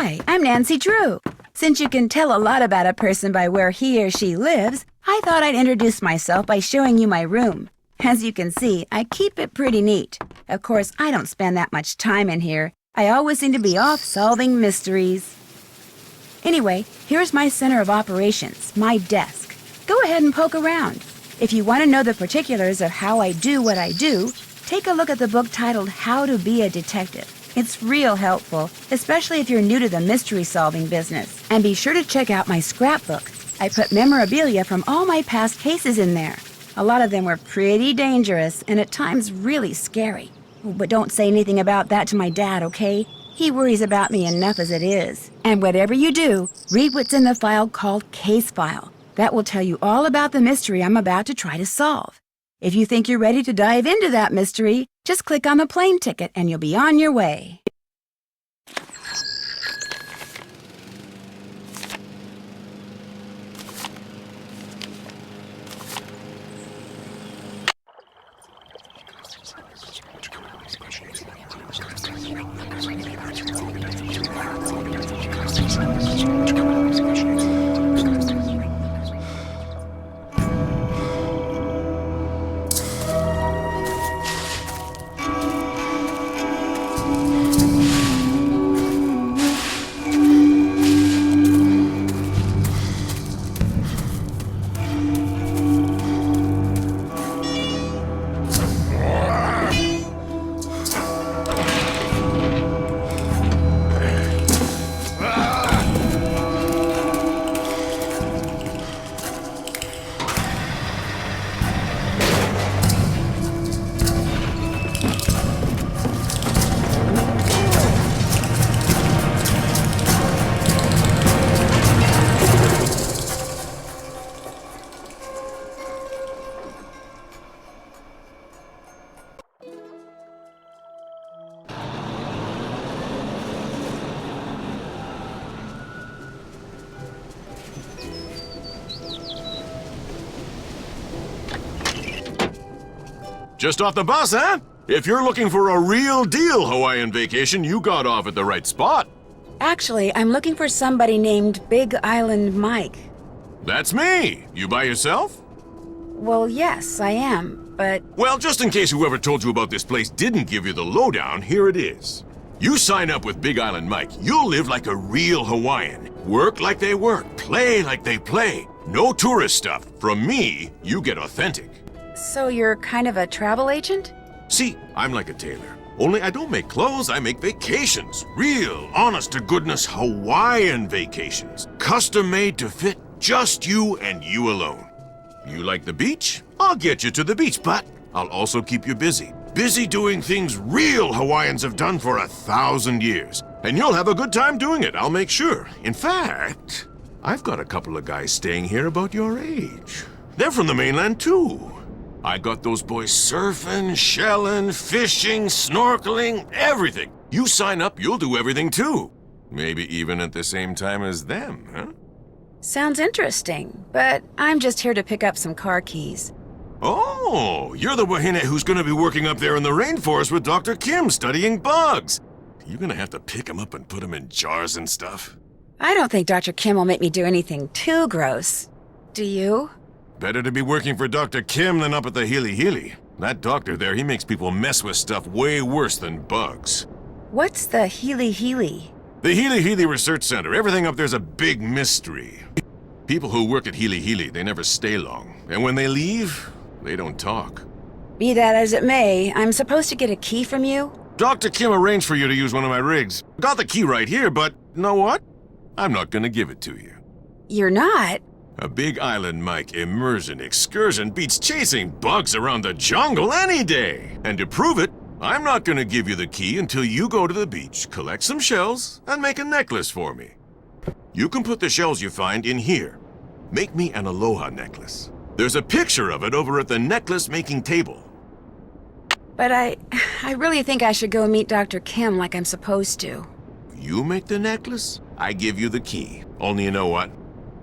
Hi, I'm Nancy Drew. Since you can tell a lot about a person by where he or she lives, I thought I'd introduce myself by showing you my room. As you can see, I keep it pretty neat. Of course, I don't spend that much time in here. I always seem to be off solving mysteries. Anyway, here's my center of operations, my desk. Go ahead and poke around. If you want to know the particulars of how I do what I do, take a look at the book titled How to Be a Detective. It's real helpful, especially if you're new to the mystery-solving business. And be sure to check out my scrapbook. I put memorabilia from all my past cases in there. A lot of them were pretty dangerous and at times really scary. But don't say anything about that to my dad, okay? He worries about me enough as it is. And whatever you do, read what's in the file called Case File. That will tell you all about the mystery I'm about to try to solve. If you think you're ready to dive into that mystery, just click on the plane ticket and you'll be on your way. Just off the bus, huh? If you're looking for a real deal Hawaiian vacation, you got off at the right spot. Actually, I'm looking for somebody named Big Island Mike. That's me. You by yourself? Well, yes, I am, but... Well, just in case whoever told you about this place didn't give you the lowdown, here it is. You sign up with Big Island Mike, you'll live like a real Hawaiian. Work like they work, play like they play. No tourist stuff. From me, you get authentic. So you're kind of a travel agent? See, I'm like a tailor. Only I don't make clothes, I make vacations. Real, honest-to-goodness Hawaiian vacations. Custom-made to fit just you and you alone. You like the beach? I'll get you to the beach, but I'll also keep you busy. Busy doing things real Hawaiians have done for 1,000 years. And you'll have a good time doing it, I'll make sure. In fact, I've got a couple of guys staying here about your age. They're from the mainland, too. I got those boys surfing, shelling, fishing, snorkeling, everything. You sign up, you'll do everything too. Maybe even at the same time as them, huh? Sounds interesting, but I'm just here to pick up some car keys. Oh, you're the wahine who's gonna be working up there in the rainforest with Dr. Kim studying bugs. You're gonna have to pick them up and put them in jars and stuff. I don't think Dr. Kim will make me do anything too gross. Do you? Better to be working for Dr. Kim than up at the Hili Hili. That doctor there, he makes people mess with stuff way worse than bugs. What's the Hili Hili? The Hili Hili Research Center. Everything up there's a big mystery. People who work at Hili Hili, they never stay long. And when they leave, they don't talk. Be that as it may, I'm supposed to get a key from you? Dr. Kim arranged for you to use one of my rigs. Got the key right here, but know what? I'm not gonna give it to you. You're not? A Big Island Mike immersion excursion beats chasing bugs around the jungle any day. And to prove it, I'm not gonna give you the key until you go to the beach, collect some shells, and make a necklace for me. You can put the shells you find in here. Make me an aloha necklace. There's a picture of it over at the necklace making table. But I really think I should go meet Dr. Kim like I'm supposed to. You make the necklace, I give you the key. Only you know what?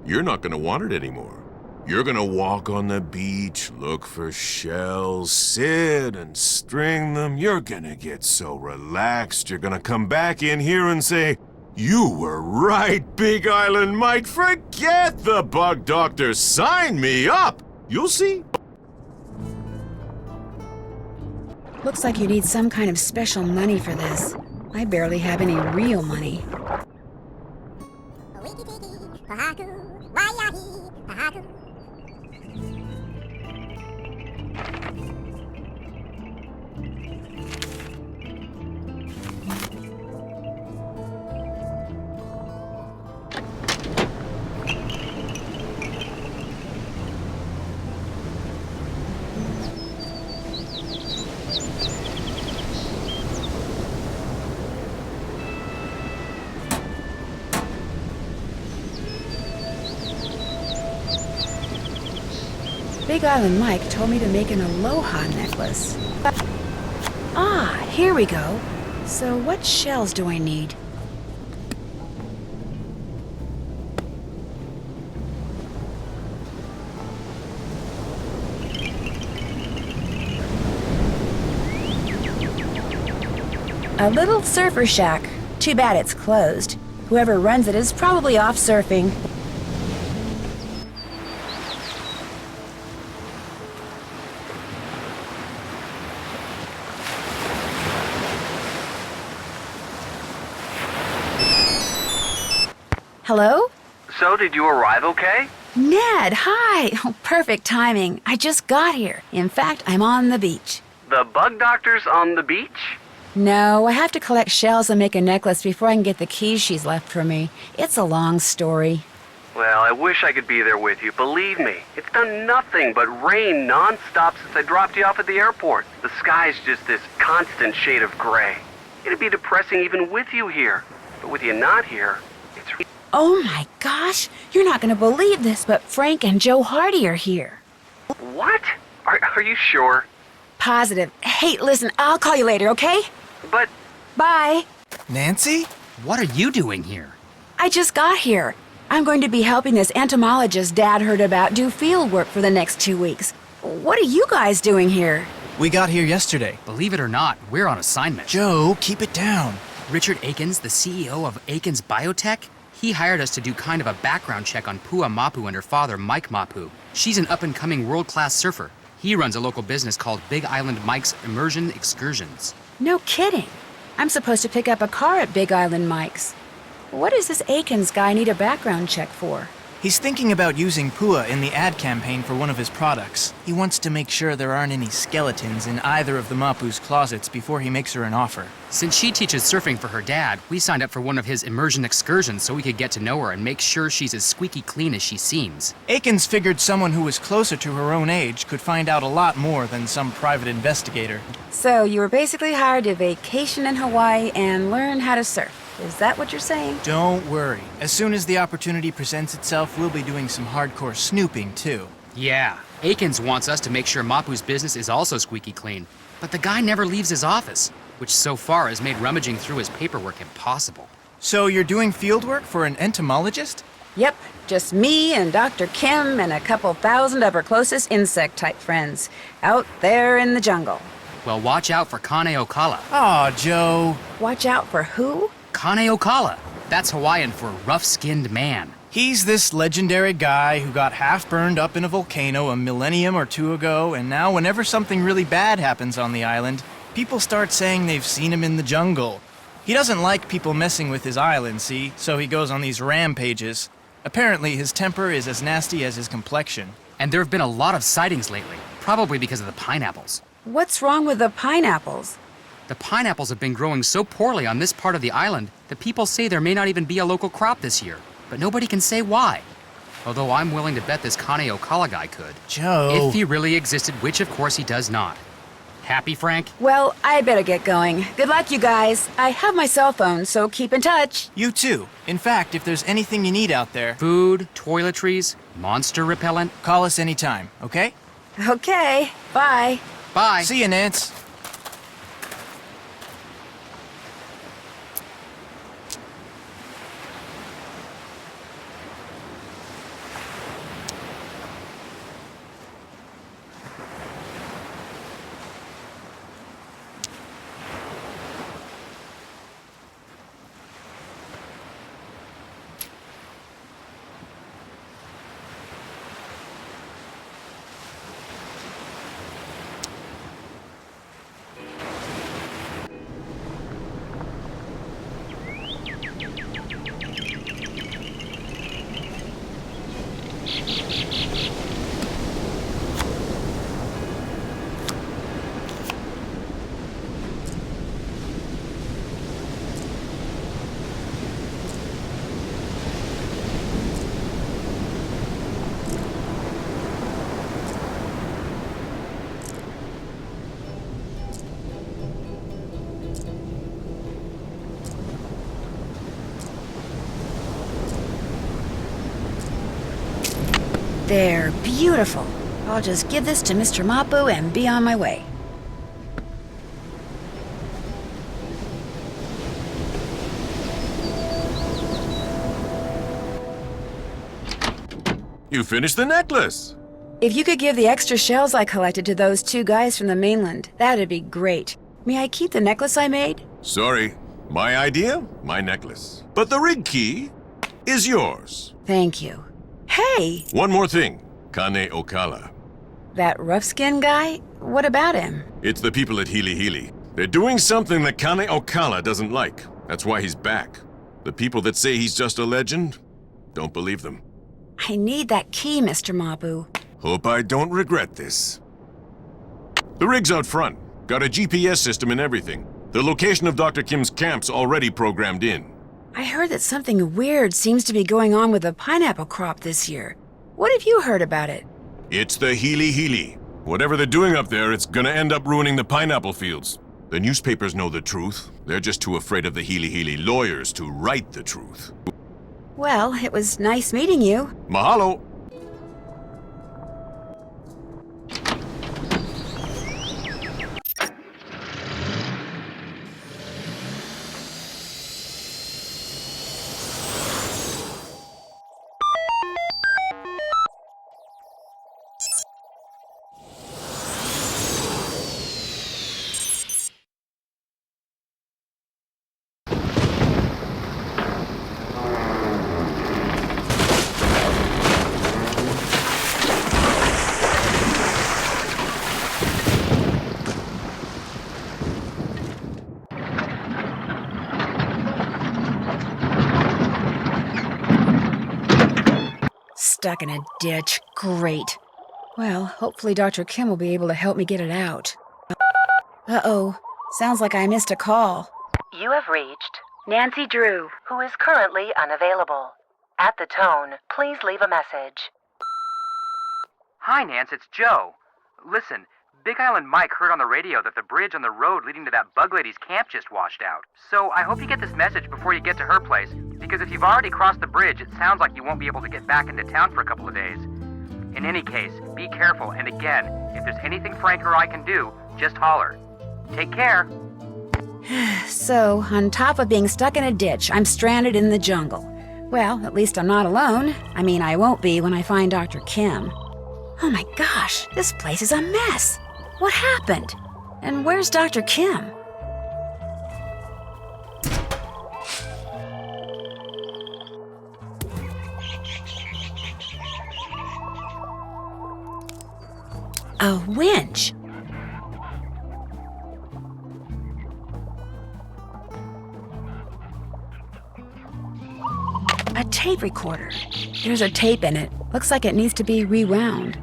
You're not gonna want it anymore. You're gonna walk on the beach, look for shells, sit and string them. You're gonna get so relaxed, you're gonna come back in here and say, You were right, Big Island Mike. Forget the bug doctor. Sign me up. You'll see. Looks like you need some kind of special money for this. I barely have any real money. Big Island Mike told me to make an aloha necklace. Ah, here we go. So what shells do I need? A little surfer shack. Too bad it's closed. Whoever runs it is probably off surfing. Hello? So, did you arrive okay? Ned, hi! Oh, perfect timing. I just got here. In fact, I'm on the beach. The bug doctor's on the beach? No, I have to collect shells and make a necklace before I can get the keys she's left for me. It's a long story. Well, I wish I could be there with you, believe me. It's done nothing but rain non-stop since I dropped you off at the airport. The sky's just this constant shade of gray. It'd be depressing even with you here. But with you not here, it's... Oh my gosh! You're not gonna believe this, but Frank and Joe Hardy are here. What? Are you sure? Positive. Hey, listen, I'll call you later, okay? But... Bye. Nancy? What are you doing here? I just got here. I'm going to be helping this entomologist Dad heard about do field work for the next 2 weeks. What are you guys doing here? We got here yesterday. Believe it or not, we're on assignment. Joe, keep it down. Richard Akins, the CEO of Akins Biotech, he hired us to do kind of a background check on Pua Mapu and her father, Mike Mapu. She's an up-and-coming world-class surfer. He runs a local business called Big Island Mike's Immersion Excursions. No kidding. I'm supposed to pick up a car at Big Island Mike's. What does this Akins guy need a background check for? He's thinking about using Pua in the ad campaign for one of his products. He wants to make sure there aren't any skeletons in either of the Mapu's closets before he makes her an offer. Since she teaches surfing for her dad, we signed up for one of his immersion excursions so we could get to know her and make sure she's as squeaky clean as she seems. Akins figured someone who was closer to her own age could find out a lot more than some private investigator. So you were basically hired to vacation in Hawaii and learn how to surf. Is that what you're saying? Don't worry. As soon as the opportunity presents itself, we'll be doing some hardcore snooping, too. Yeah, Akins wants us to make sure Mapu's business is also squeaky clean. But the guy never leaves his office, which so far has made rummaging through his paperwork impossible. So you're doing field work for an entomologist? Yep, just me and Dr. Kim and a couple thousand of her closest insect-type friends out there in the jungle. Well, watch out for Kane Okala. Aw, Joe. Watch out for who? Kane Okala. That's Hawaiian for rough-skinned man. He's this legendary guy who got half burned up in a volcano a millennium or two ago, and now whenever something really bad happens on the island, people start saying they've seen him in the jungle. He doesn't like people messing with his island, see, so he goes on these rampages. Apparently, his temper is as nasty as his complexion. And there have been a lot of sightings lately, probably because of the pineapples. What's wrong with the pineapples? The pineapples have been growing so poorly on this part of the island that people say there may not even be a local crop this year, but nobody can say why. Although I'm willing to bet this Kane Okala guy could. Joe. If he really existed, which of course he does not. Happy, Frank? Well, I better get going. Good luck, you guys. I have my cell phone, so keep in touch. You too. In fact, if there's anything you need out there, Food, toiletries, monster repellent. call us anytime, okay? Okay, bye. Bye. See you, Nance. They're beautiful. I'll just give this to Mr. Mapu and be on my way. You finished the necklace. If you could give the extra shells I collected to those 2 guys from the mainland, that'd be great. May I keep the necklace I made? Sorry. My idea, my necklace. But the rig key is yours. Thank you. Hey, One more thing. Kane Okala. that rough-skinned guy? What about him? It's the people at Hili Hili. They're doing something that Kane Okala doesn't like. That's why he's back. The people that say he's just a legend, don't believe them. I need that key, Mr. Mapu. Hope I don't regret this. The rig's out front. Got a GPS system and everything. The location of Dr. Kim's camp's already programmed in. I heard that something weird seems to be going on with the pineapple crop this year. What have you heard about it? It's the Hili Hili. Whatever they're doing up there, it's gonna end up ruining the pineapple fields. The newspapers know the truth. They're just too afraid of the Hili Hili lawyers to write the truth. Well, it was nice meeting you. Mahalo! Stuck in a ditch. Great. Well, hopefully Dr. Kim will be able to help me get it out. Uh-oh. Sounds like I missed a call. You have reached Nancy Drew. who is currently unavailable. At the tone, please leave a message. Hi, Nance, it's Joe. Listen, Big Island Mike heard on the radio that the bridge on the road leading to that bug lady's camp just washed out. So I hope you get this message before you get to her place, because if you've already crossed the bridge, it sounds like you won't be able to get back into town for a couple of days. In any case, be careful, and again, if there's anything Frank or I can do, just holler. Take care. So, on top of being stuck in a ditch, I'm stranded in the jungle. Well, at least I'm not alone. I mean, I won't be when I find Dr. Kim. Oh my gosh, this place is a mess. What happened? And where's Dr. Kim? A winch. A tape recorder. There's a tape in it. Looks like it needs to be rewound.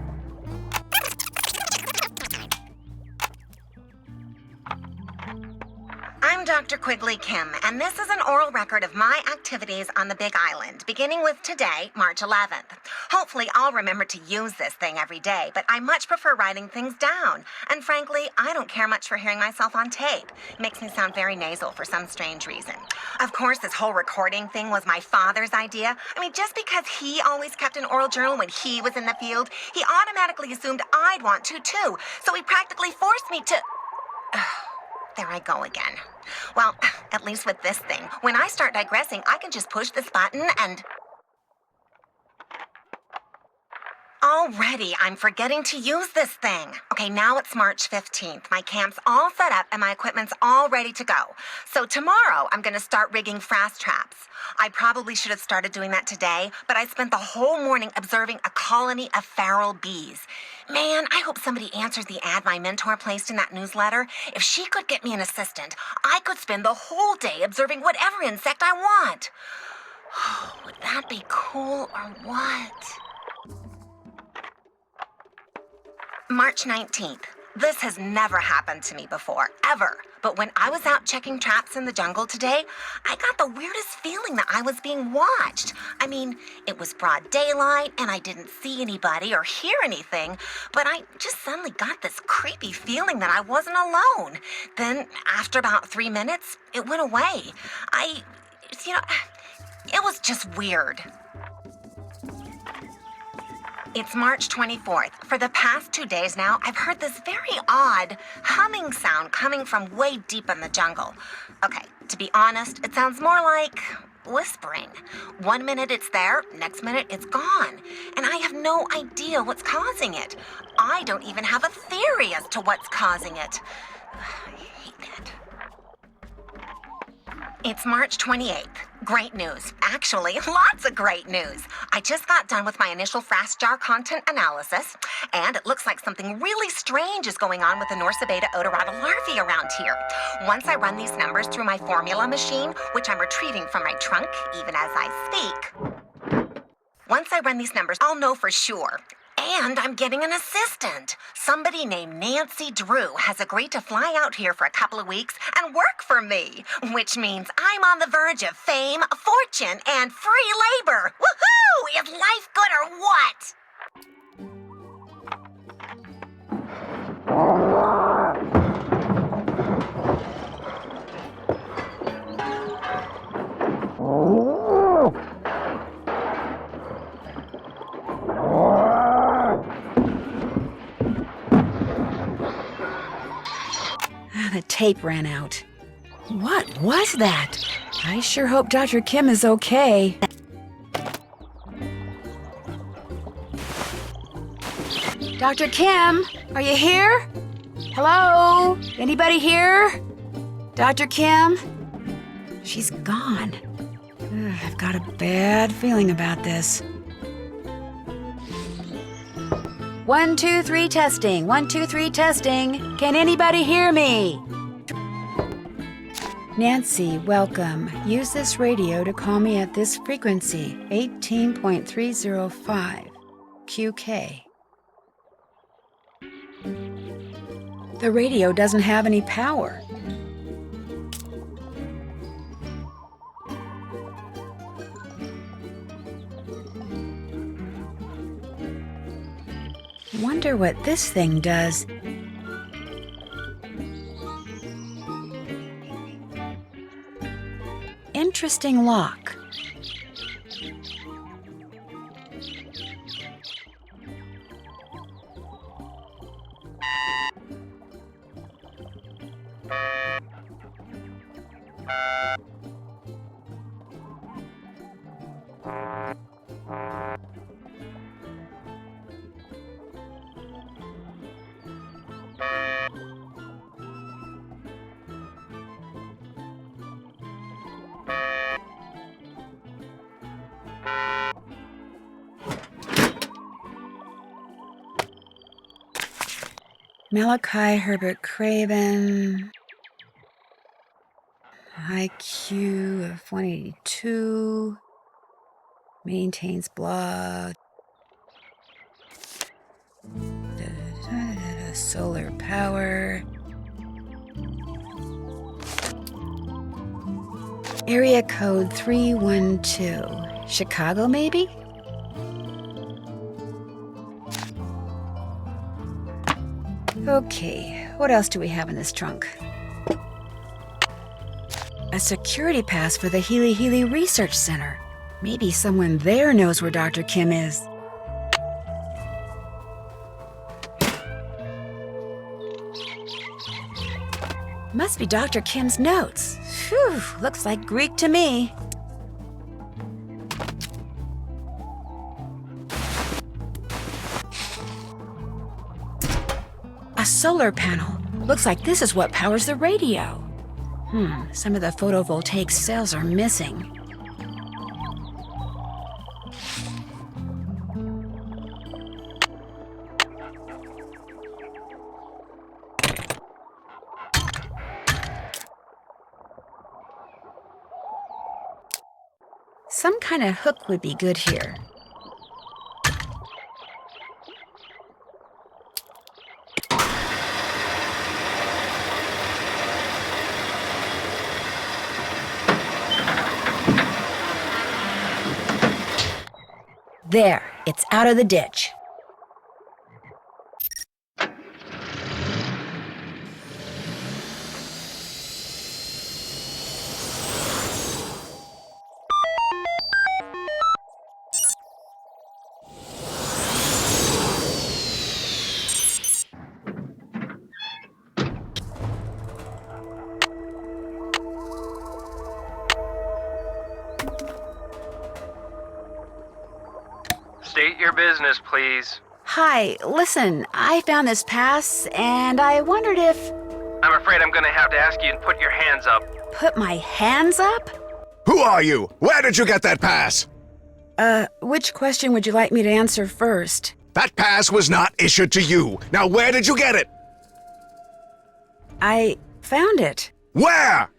I'm Dr. Quigley Kim, and this is an oral record of my activities on the Big Island, beginning with today, March 11th. Hopefully, I'll remember to use this thing every day, but I much prefer writing things down. And frankly, I don't care much for hearing myself on tape. It makes me sound very nasal for some strange reason. Of course, this whole recording thing was my father's idea. I mean, just because he always kept an oral journal when he was in the field, he automatically assumed I'd want to, too. So he practically forced me to... There I go again. Well, at least with this thing, when I start digressing, I can just push this button and... Already, I'm forgetting to use this thing. Okay, now it's March 15th. My camp's all set up and my equipment's all ready to go. So tomorrow, I'm gonna start rigging fast traps. I probably should have started doing that today, but I spent the whole morning observing a colony of feral bees. Man, I hope somebody answers the ad my mentor placed in that newsletter. If she could get me an assistant, I could spend the whole day observing whatever insect I want. Would that be cool or what? March 19th. This has never happened to me before, ever. But when I was out checking traps in the jungle today, I got the weirdest feeling that I was being watched. I mean, it was broad daylight and I didn't see anybody or hear anything, but I just suddenly got this creepy feeling that I wasn't alone. Then, after about 3 minutes, it went away. It was just weird. It's March 24th. For the past 2 days now, I've heard this very odd humming sound coming from way deep in the jungle. Okay, to be honest, it sounds more like whispering. 1 minute it's there, next minute it's gone. And I have no idea what's causing it. I don't even have a theory as to what's causing it. I hate that. It's March 28th. Great news. Actually, lots of great news. I just got done with my initial fast jar content analysis, and it looks like something really strange is going on with the Norsa beta odorata larvae around here. Once I run these numbers through my formula machine, which I'm retrieving from my trunk even as I speak, once I run these numbers, I'll know for sure. And I'm getting an assistant. Somebody named Nancy Drew has agreed to fly out here for a couple of weeks and work for me, which means I'm on the verge of fame, fortune, and free labor. Woohoo! Is life good or what? The tape ran out. What was that? I sure hope Dr. Kim is okay. Dr. Kim, are you here? Hello? Anybody here? Dr. Kim? She's gone. Ugh, I've got a bad feeling about this. 1, 2, 3 testing. 1, 2, 3 testing. Can anybody hear me? Nancy, welcome. Use this radio to call me at this frequency, 18.305 QK. The radio doesn't have any power. Wonder what this thing does. Interesting lock. Malachi Herbert Craven, IQ of 182, maintains blog, solar power, area code 312, Chicago maybe? Okay, what else do we have in this trunk? A security pass for the Healy Healy Research Center. Maybe someone there knows where Dr. Kim is. Must be Dr. Kim's notes. Phew, looks like Greek to me. A solar panel. Looks like this is what powers the radio. Some of the photovoltaic cells are missing. Some kind of hook would be good here. There, it's out of the ditch. State your business, please. Hi, listen, I found this pass, and I wondered if... I'm afraid I'm gonna have to ask you to put your hands up. Put my hands up? Who are you? Where did you get that pass? Which question would you like me to answer first? That pass was not issued to you. Now where did you get it? I found it. Where?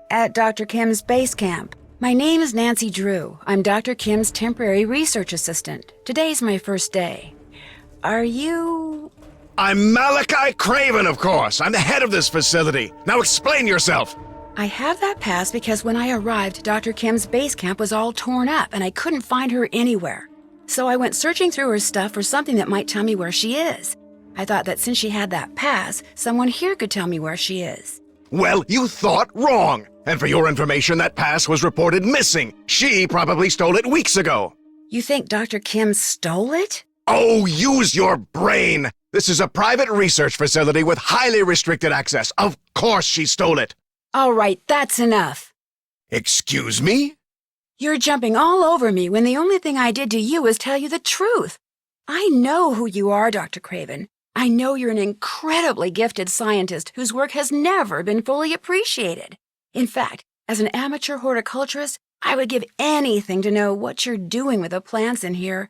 At Dr. Kim's base camp. My name is Nancy Drew. I'm Dr. Kim's temporary research assistant. Today's my first day. Are you... I'm Malachi Craven, of course. I'm the head of this facility. Now explain yourself. I have that pass because when I arrived, Dr. Kim's base camp was all torn up and I couldn't find her anywhere. So I went searching through her stuff for something that might tell me where she is. I thought that since she had that pass, someone here could tell me where she is. Well, you thought wrong. And for your information, that pass was reported missing. She probably stole it weeks ago. You think Dr. Kim stole it? Oh, use your brain. This is a private research facility with highly restricted access. Of course she stole it. All right, that's enough. Excuse me? You're jumping all over me when the only thing I did to you was tell you the truth. I know who you are, Dr. Craven. I know you're an incredibly gifted scientist whose work has never been fully appreciated. In fact, as an amateur horticulturist, I would give anything to know what you're doing with the plants in here.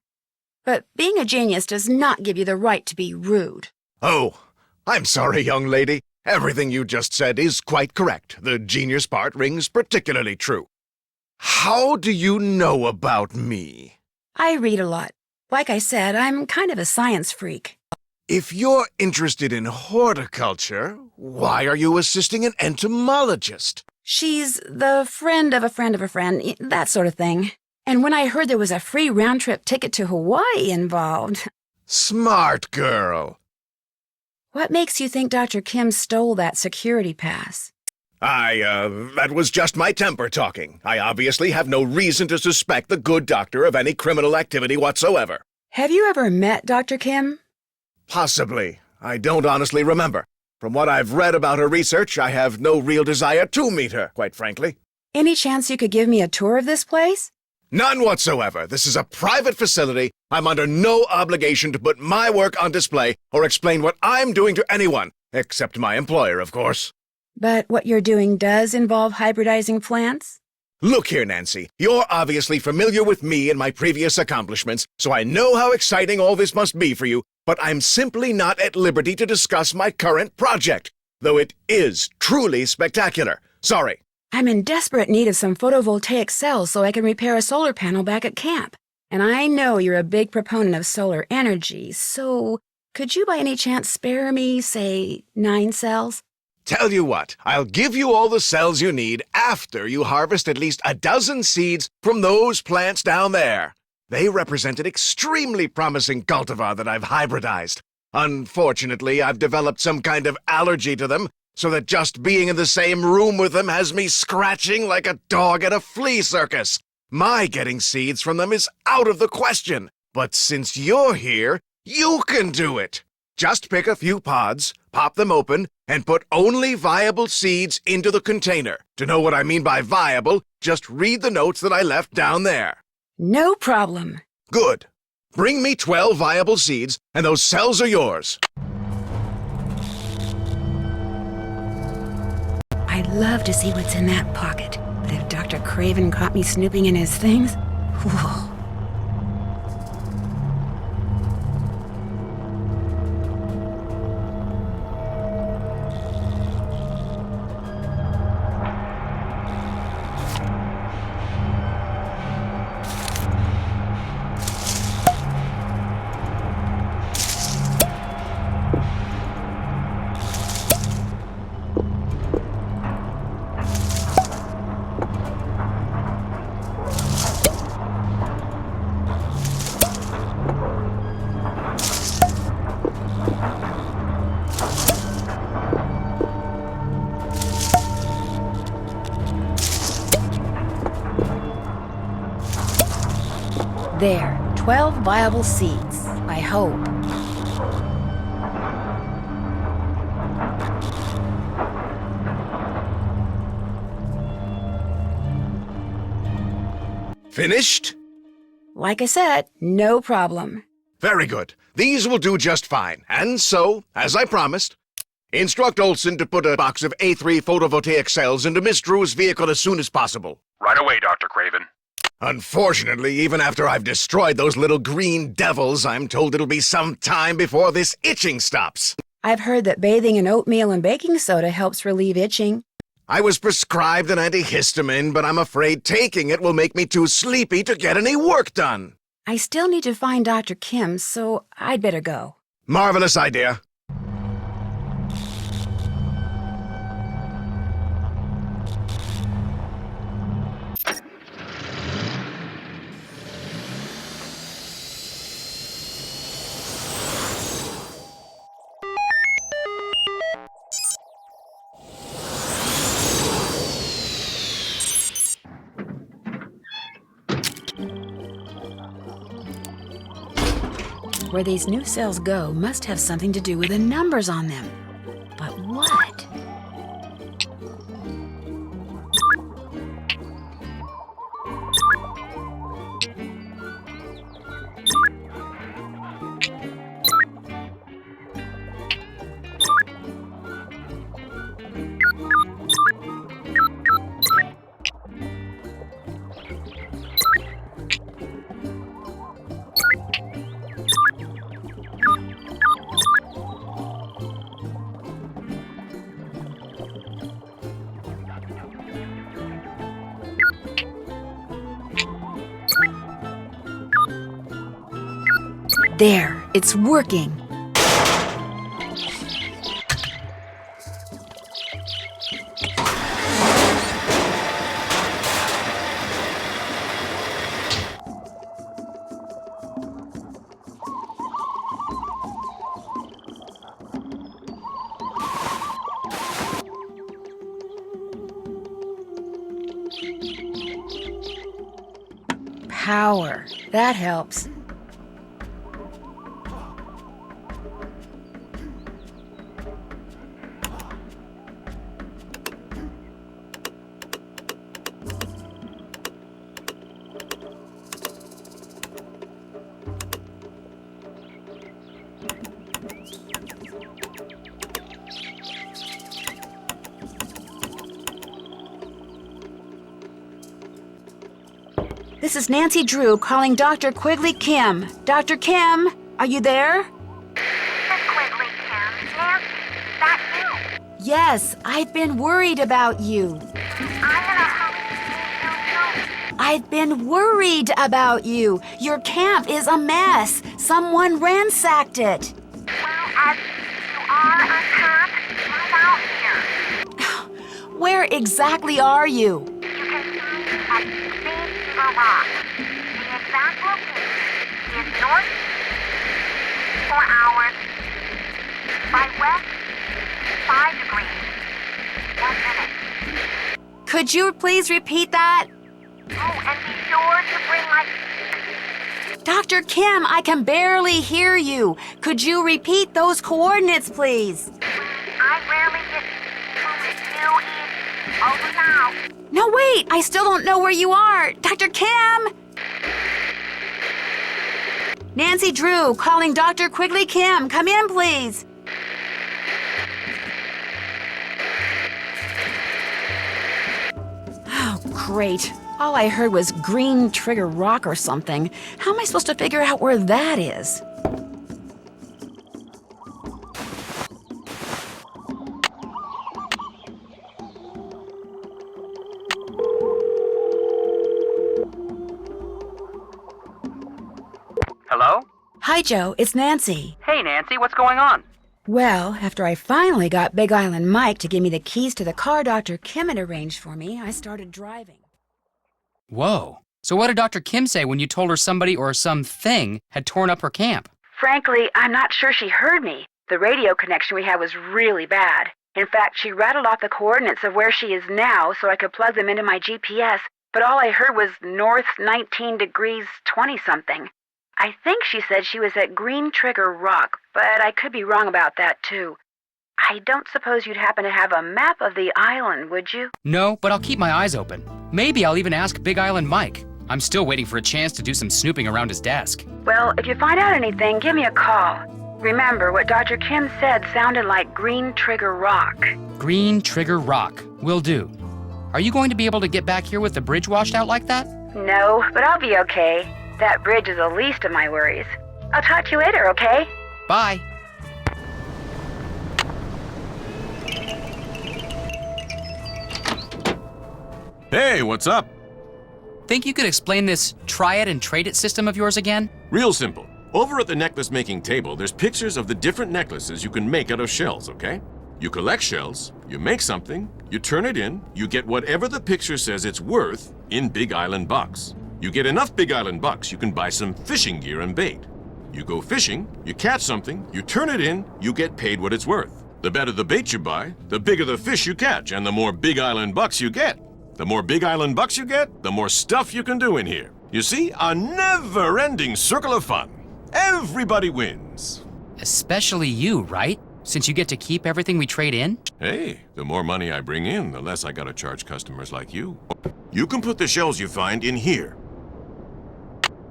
But being a genius does not give you the right to be rude. Oh, I'm sorry, young lady. Everything you just said is quite correct. The genius part rings particularly true. How do you know about me? I read a lot. Like I said, I'm kind of a science freak. If you're interested in horticulture, why are you assisting an entomologist? She's the friend of a friend of a friend, that sort of thing. And when I heard there was a free round-trip ticket to Hawaii involved... Smart girl. What makes you think Dr. Kim stole that security pass? That was just my temper talking. I obviously have no reason to suspect the good doctor of any criminal activity whatsoever. Have you ever met Dr. Kim? Possibly. I don't honestly remember. From what I've read about her research, I have no real desire to meet her, quite frankly. Any chance you could give me a tour of this place? None whatsoever. This is a private facility. I'm under no obligation to put my work on display or explain what I'm doing to anyone, except my employer, of course. But what you're doing does involve hybridizing plants? Look here, Nancy. You're obviously familiar with me and my previous accomplishments, so I know how exciting all this must be for you, but I'm simply not at liberty to discuss my current project, though it is truly spectacular. Sorry. I'm in desperate need of some photovoltaic cells so I can repair a solar panel back at camp. And I know you're a big proponent of solar energy, so could you by any chance spare me, say, 9 cells? Tell you what, I'll give you all the cells you need after you harvest at least a dozen seeds from those plants down there. They represent an extremely promising cultivar that I've hybridized. Unfortunately, I've developed some kind of allergy to them, so that just being in the same room with them has me scratching like a dog at a flea circus. My getting seeds from them is out of the question. But since you're here, you can do it. Just pick a few pods, pop them open, and put only viable seeds into the container. To know what I mean by viable, just read the notes that I left down there. No problem. Good. Bring me 12 viable seeds, and those cells are yours. I'd love to see what's in that pocket, but if Dr. Craven caught me snooping in his things... Whew. There, 12 viable seeds, I hope. Finished? Like I said, no problem. Very good. These will do just fine. And so, as I promised, instruct Olson to put a box of A3 photovoltaic cells into Miss Drew's vehicle as soon as possible. Right away, Dr. Craven. Unfortunately, even after I've destroyed those little green devils, I'm told it'll be some time before this itching stops. I've heard that bathing in oatmeal and baking soda helps relieve itching. I was prescribed an antihistamine, but I'm afraid taking it will make me too sleepy to get any work done. I still need to find Dr. Kim, so I'd better go. Marvelous idea. Where these new cells go must have something to do with the numbers on them. But what? There, it's working. Power. That helps. This is Nancy Drew calling Dr. Quigley Kim. Dr. Kim, are you there? Miss Quigley, Kim. Nancy, is that you? Yes, I've been worried about you. I'm in a hurry to see you. I've been worried about you. Your camp is a mess. Someone ransacked it. Well, as you are unpacked, move out here. Where exactly are you? You can see at Big Rock. The exact location is northeast 4 hours by west 5 degrees 1 minute. Could you please repeat that? Oh, and be sure to bring my... Dr. Kim, I can barely hear you. Could you repeat those coordinates, please? I rarely get you in. Over now. No, wait, I still don't know where you are. Dr. Kim! Nancy Drew calling Dr. Quigley Kim. Come in, please. Oh, great. All I heard was Green Trigger Rock or something. How am I supposed to figure out where that is? Hello? Hi, Joe. It's Nancy. Hey, Nancy, what's going on? Well, after I finally got Big Island Mike to give me the keys to the car Dr. Kim had arranged for me, I started driving. Whoa. So what did Dr. Kim say when you told her somebody or something had torn up her camp? Frankly, I'm not sure she heard me. The radio connection we had was really bad. In fact, she rattled off the coordinates of where she is now so I could plug them into my GPS, but all I heard was north 19 degrees 20-something. I think she said she was at Green Trigger Rock, but I could be wrong about that, too. I don't suppose you'd happen to have a map of the island, would you? No, but I'll keep my eyes open. Maybe I'll even ask Big Island Mike. I'm still waiting for a chance to do some snooping around his desk. Well, if you find out anything, give me a call. Remember, what Dr. Kim said sounded like Green Trigger Rock. Green Trigger Rock. Will do. Are you going to be able to get back here with the bridge washed out like that? No, but I'll be okay. That bridge is the least of my worries. I'll talk to you later, okay? Bye. Hey, what's up? Think you could explain this try it and trade it system of yours again? Real simple. Over at the necklace making table, there's pictures of the different necklaces you can make out of shells, okay? You collect shells, you make something, you turn it in, you get whatever the picture says it's worth in Big Island bucks. You get enough Big Island bucks, you can buy some fishing gear and bait. You go fishing, you catch something, you turn it in, you get paid what it's worth. The better the bait you buy, the bigger the fish you catch, and the more Big Island bucks you get. The more Big Island bucks you get, the more stuff you can do in here. You see, a never-ending circle of fun. Everybody wins. Especially you, right? Since you get to keep everything we trade in? Hey, the more money I bring in, the less I gotta charge customers like you. You can put the shells you find in here.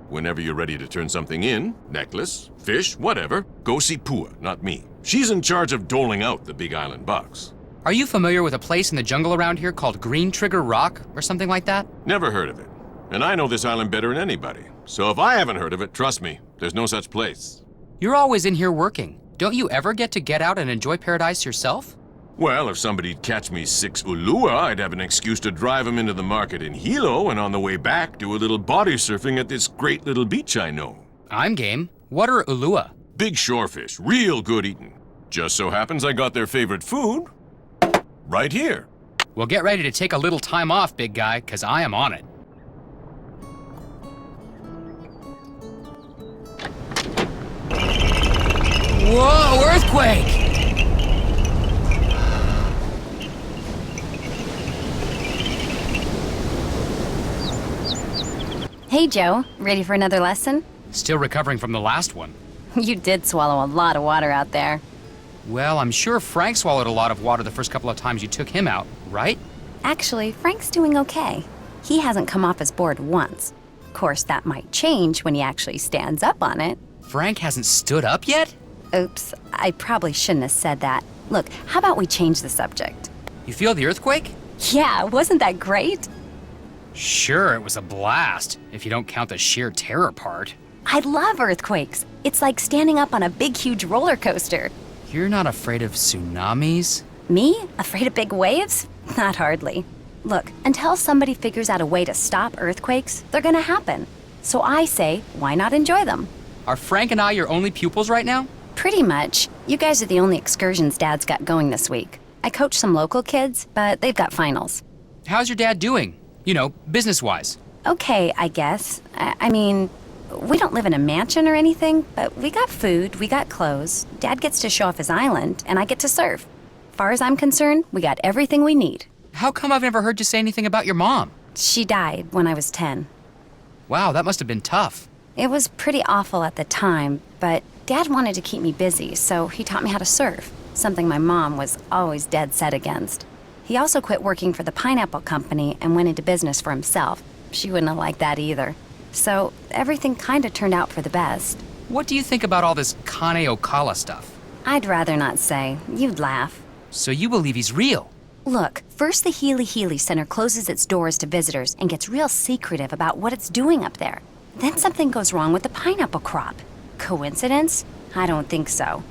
Whenever you're ready to turn something in, necklace, fish, whatever, go see Pua, not me. She's in charge of doling out the Big Island bucks. Are you familiar with a place in the jungle around here called Green Trigger Rock or something like that? Never heard of it. And I know this island better than anybody. So if I haven't heard of it, trust me, there's no such place. You're always in here working. Don't you ever get out and enjoy paradise yourself? Well, if somebody'd catch me 6 ulua, I'd have an excuse to drive them into the market in Hilo, and on the way back, do a little body surfing at this great little beach I know. I'm game. What are ulua? Big shorefish, real good eating. Just so happens I got their favorite food right here. Well, get ready to take a little time off, big guy, because I am on it. Whoa, earthquake! Hey, Joe. Ready for another lesson? Still recovering from the last one. You did swallow a lot of water out there. Well, I'm sure Frank swallowed a lot of water the first couple of times you took him out, right? Actually, Frank's doing okay. He hasn't come off his board once. Of course, that might change when he actually stands up on it. Frank hasn't stood up yet? Oops, I probably shouldn't have said that. Look, how about we change the subject? You feel the earthquake? Yeah, wasn't that great? Sure, it was a blast, if you don't count the sheer terror part. I love earthquakes. It's like standing up on a big, huge roller coaster. You're not afraid of tsunamis? Me? Afraid of big waves? Not hardly. Look, until somebody figures out a way to stop earthquakes, they're gonna happen. So I say, why not enjoy them? Are Frank and I your only pupils right now? Pretty much. You guys are the only excursions Dad's got going this week. I coach some local kids, but they've got finals. How's your dad doing? You know, business-wise. Okay, I guess. I mean, we don't live in a mansion or anything, but we got food, we got clothes. Dad gets to show off his island, and I get to surf. Far as I'm concerned, we got everything we need. How come I've never heard you say anything about your mom? She died when I was 10. Wow, that must have been tough. It was pretty awful at the time, but Dad wanted to keep me busy, so he taught me how to surf, something my mom was always dead set against. He also quit working for the pineapple company and went into business for himself. She wouldn't have liked that either. So everything kind of turned out for the best. What do you think about all this Kane Okala stuff? I'd rather not say. You'd laugh. So you believe he's real? Look, first the Healy Center closes its doors to visitors and gets real secretive about what it's doing up there. Then something goes wrong with the pineapple crop. Coincidence? I don't think so.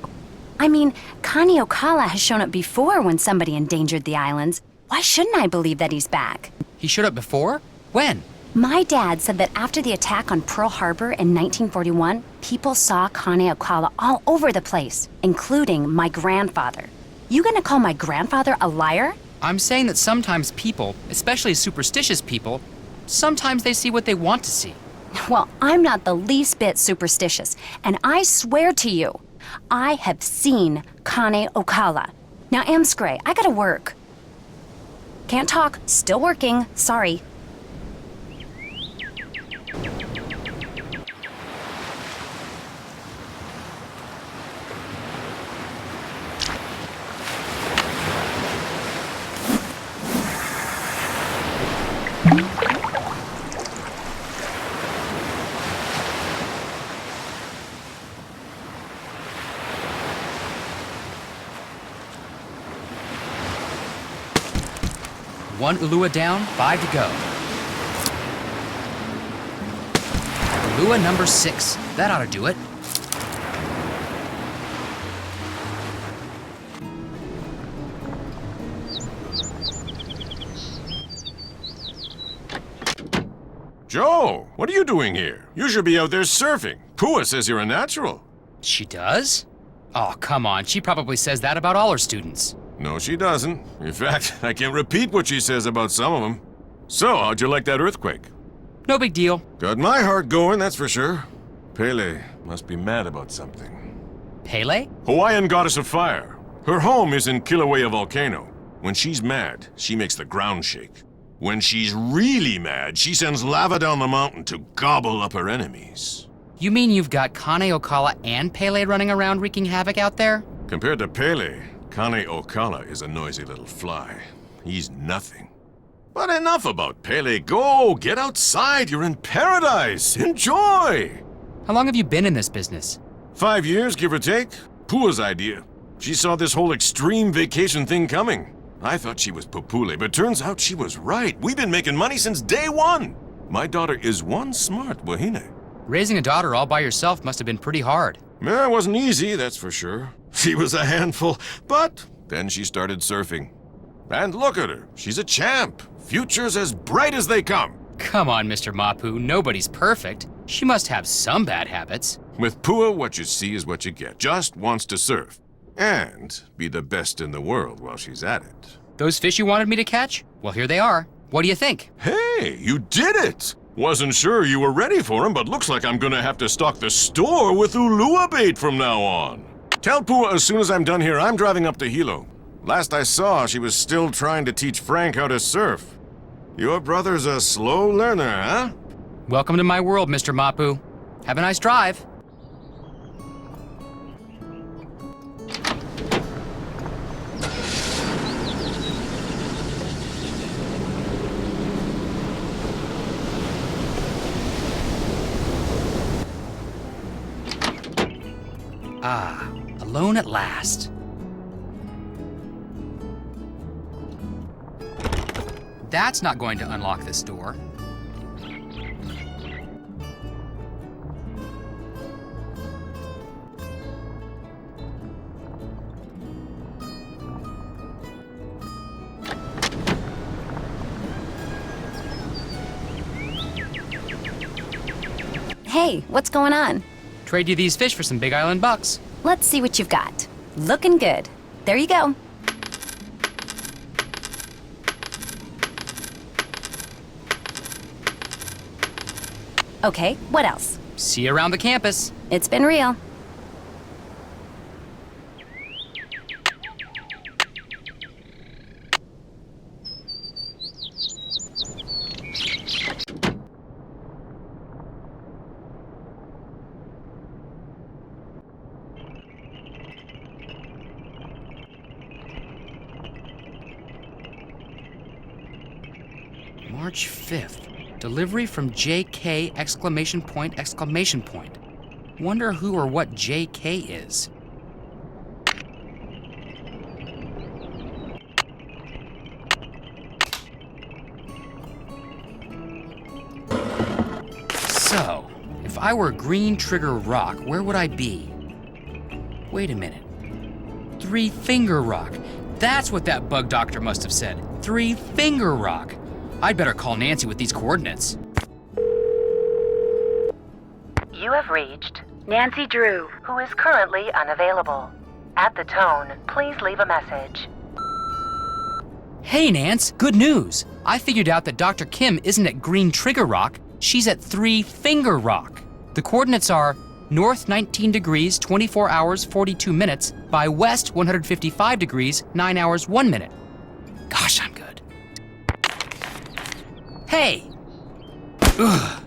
I mean, Kane Okala has shown up before when somebody endangered the islands. Why shouldn't I believe that he's back? He showed up before? When? My dad said that after the attack on Pearl Harbor in 1941, people saw Kane Okala all over the place, including my grandfather. You gonna call my grandfather a liar? I'm saying that sometimes people, especially superstitious people, sometimes they see what they want to see. Well, I'm not the least bit superstitious, and I swear to you, I have seen Kane Okala. Now, Amscray, I gotta work. Can't talk, still working, sorry. 1 Ulua down, 5 to go. Ulua number 6. That ought to do it. Joe, what are you doing here? You should be out there surfing. Pua says you're a natural. She does? Oh, come on. She probably says that about all her students. No, she doesn't. In fact, I can't repeat what she says about some of them. So, how'd you like that earthquake? No big deal. Got my heart going, that's for sure. Pele must be mad about something. Pele? Hawaiian goddess of fire. Her home is in Kilauea Volcano. When she's mad, she makes the ground shake. When she's really mad, she sends lava down the mountain to gobble up her enemies. You mean you've got Kane Okala and Pele running around wreaking havoc out there? Compared to Pele, Kane Okala is a noisy little fly. He's nothing. But enough about Pele. Go, get outside. You're in paradise. Enjoy. How long have you been in this business? 5 years, give or take. Pua's idea. She saw this whole extreme vacation thing coming. I thought she was Popule, but turns out she was right. We've been making money since day one. My daughter is one smart wahine. Raising a daughter all by yourself must have been pretty hard. It wasn't easy, that's for sure. She was a handful, but then she started surfing. And look at her, she's a champ. Future's as bright as they come. Come on, Mr. Mapu, nobody's perfect. She must have some bad habits. With Pua, what you see is what you get. Just wants to surf. And be the best in the world while she's at it. Those fish you wanted me to catch? Well, here they are. What do you think? Hey, you did it! Wasn't sure you were ready for them, but looks like I'm gonna have to stock the store with Ulua bait from now on. Tell Pua as soon as I'm done here, I'm driving up to Hilo. Last I saw, she was still trying to teach Frank how to surf. Your brother's a slow learner, huh? Welcome to my world, Mr. Mapu. Have a nice drive. Ah, alone at last. That's not going to unlock this door. Hey, what's going on? Trade you these fish for some Big Island bucks. Let's see what you've got. Looking good. There you go. Okay, what else? See you around the campus. It's been real. March 5th. Delivery from JK exclamation point exclamation point. Wonder who or what JK is. So, if I were Green Trigger Rock, where would I be? Wait a minute. Three Finger Rock. That's what that bug doctor must have said. Three Finger Rock. I'd better call Nancy with these coordinates. You have reached Nancy Drew, who is currently unavailable. At the tone, please leave a message. Hey, Nance, good news. I figured out that Dr. Kim isn't at Green Trigger Rock. She's at Three Finger Rock. The coordinates are north 19 degrees, 24 hours, 42 minutes, by west 155 degrees, 9 hours, 1 minute. Gosh, I'm good. Hey! Ugh.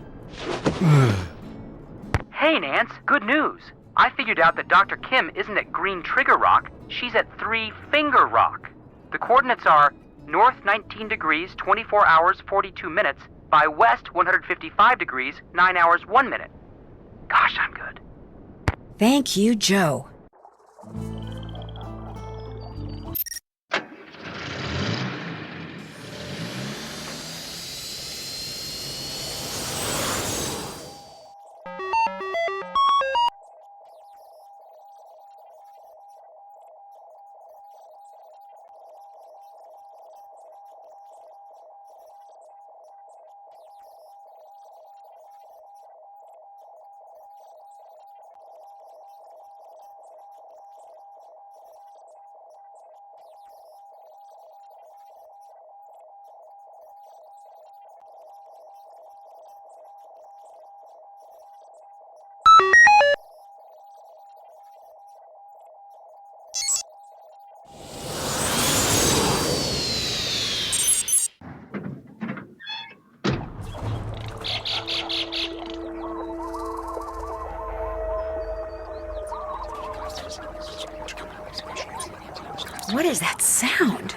Hey, Nance, good news. I figured out that Dr. Kim isn't at Green Trigger Rock. She's at Three Finger Rock. The coordinates are north 19 degrees, 24 hours, 42 minutes, by west 155 degrees, 9 hours, 1 minute. Gosh, I'm good. Thank you, Joe. What is that sound?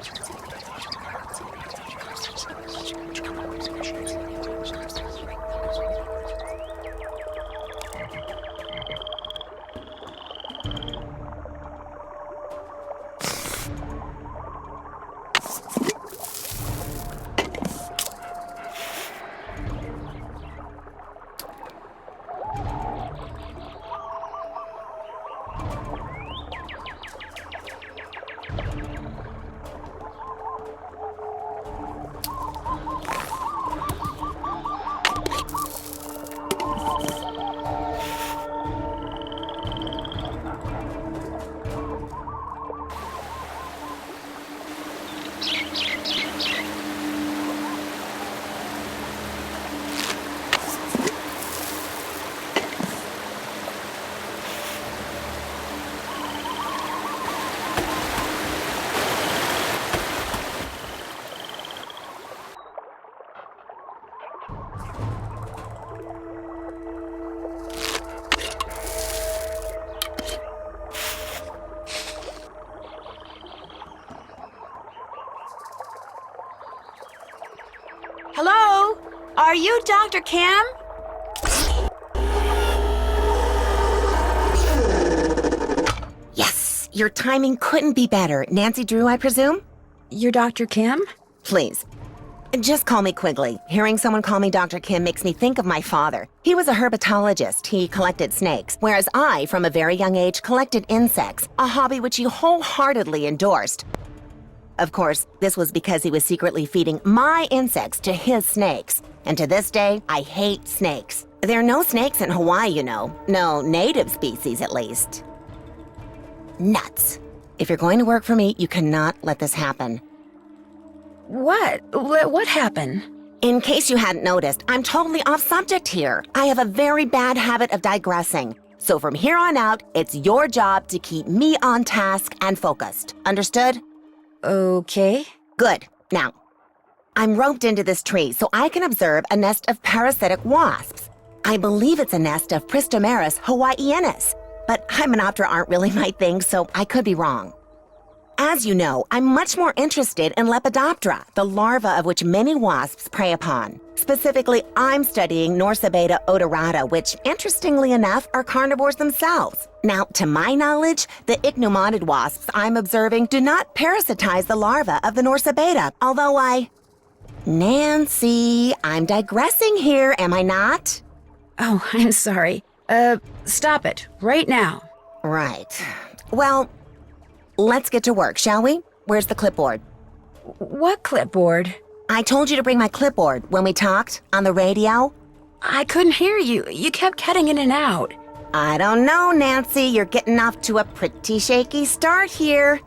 Hello? Are you Dr. Cam? Yes, your timing couldn't be better. Nancy Drew, I presume? You're Dr. Kim? Please. Just call me Quigley. Hearing someone call me Dr. Kim makes me think of my father. He was a herpetologist. He collected snakes, whereas I, from a very young age, collected insects, a hobby which he wholeheartedly endorsed. Of course, this was because he was secretly feeding my insects to his snakes. And to this day, I hate snakes. There are no snakes in Hawaii, you know. No native species, at least. Nuts. If you're going to work for me, you cannot let this happen. What? What happened? In case you hadn't noticed, I'm totally off subject here. I have a very bad habit of digressing. So from here on out, it's your job to keep me on task and focused. Understood? Okay. Good. Now, I'm roped into this tree so I can observe a nest of parasitic wasps. I believe it's a nest of Pristomeris hawaiianus, but Hymenoptera aren't really my thing, so I could be wrong. As you know, I'm much more interested in Lepidoptera, the larva of which many wasps prey upon. Specifically, I'm studying Norsabeta odorata, which, interestingly enough, are carnivores themselves. Now, to my knowledge, the ichneumoniid wasps I'm observing do not parasitize the larva of the Norsabeta, although Nancy, I'm digressing here, am I not? Oh, I'm sorry. Stop it. Right now. Right. Well, let's get to work, shall we? Where's the clipboard? What clipboard? I told you to bring my clipboard when we talked on the radio. I couldn't hear you. You kept cutting in and out. I don't know, Nancy. You're getting off to a pretty shaky start here.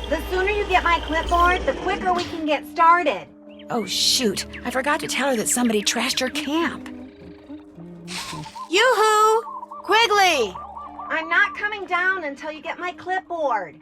The sooner you get my clipboard, the quicker we can get started. Oh, shoot. I forgot to tell her that somebody trashed her camp. Yoo-hoo! Quigley! I'm not coming down until you get my clipboard.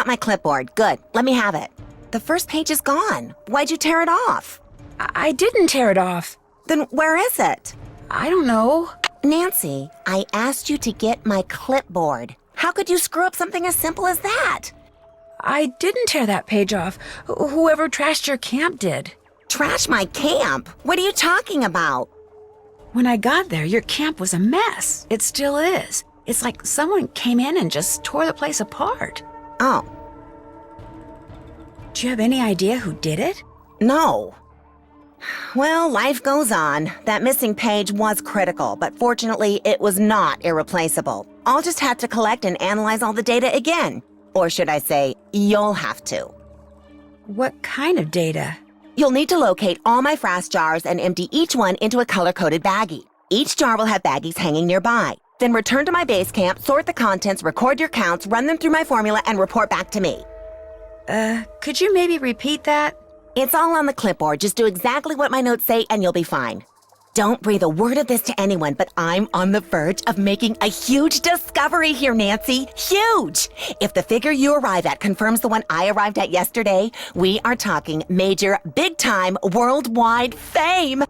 got my clipboard. Good. Let me have it. The first page is gone. Why'd you tear it off? I didn't tear it off. Then where is it? I don't know. Nancy, I asked you to get my clipboard. How could you screw up something as simple as that? I didn't tear that page off. Whoever trashed your camp did. Trash my camp? What are you talking about? When I got there, your camp was a mess. It still is. It's like someone came in and just tore the place apart. Oh. Do you have any idea who did it? No. Well, life goes on. That missing page was critical, but fortunately, it was not irreplaceable. I'll just have to collect and analyze all the data again. Or should I say, you'll have to. What kind of data? You'll need to locate all my frass jars and empty each one into a color-coded baggie. Each jar will have baggies hanging nearby. Then return to my base camp, sort the contents, record your counts, run them through my formula, and report back to me. Could you maybe repeat that? It's all on the clipboard. Just do exactly what my notes say and you'll be fine. Don't breathe a word of this to anyone, but I'm on the verge of making a huge discovery here, Nancy. Huge! If the figure you arrive at confirms the one I arrived at yesterday, we are talking major, big-time, worldwide fame.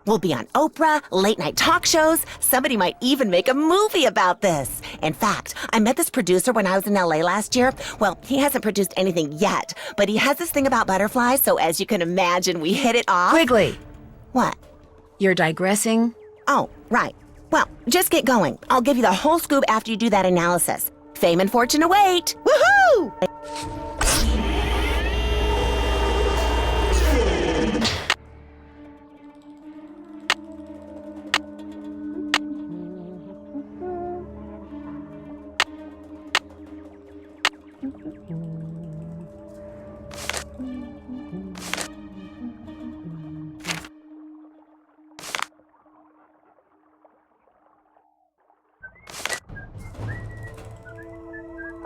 We'll be on Oprah, late-night talk shows. Somebody might even make a movie about this. In fact, I met this producer when I was in LA last year. Well, he hasn't produced anything yet, but he has this thing about butterflies, so as you can imagine, we hit it off. Quigley! What? You're digressing? Oh, right. Well, just get going. I'll give you the whole scoop after you do that analysis. Fame and fortune await! Woohoo!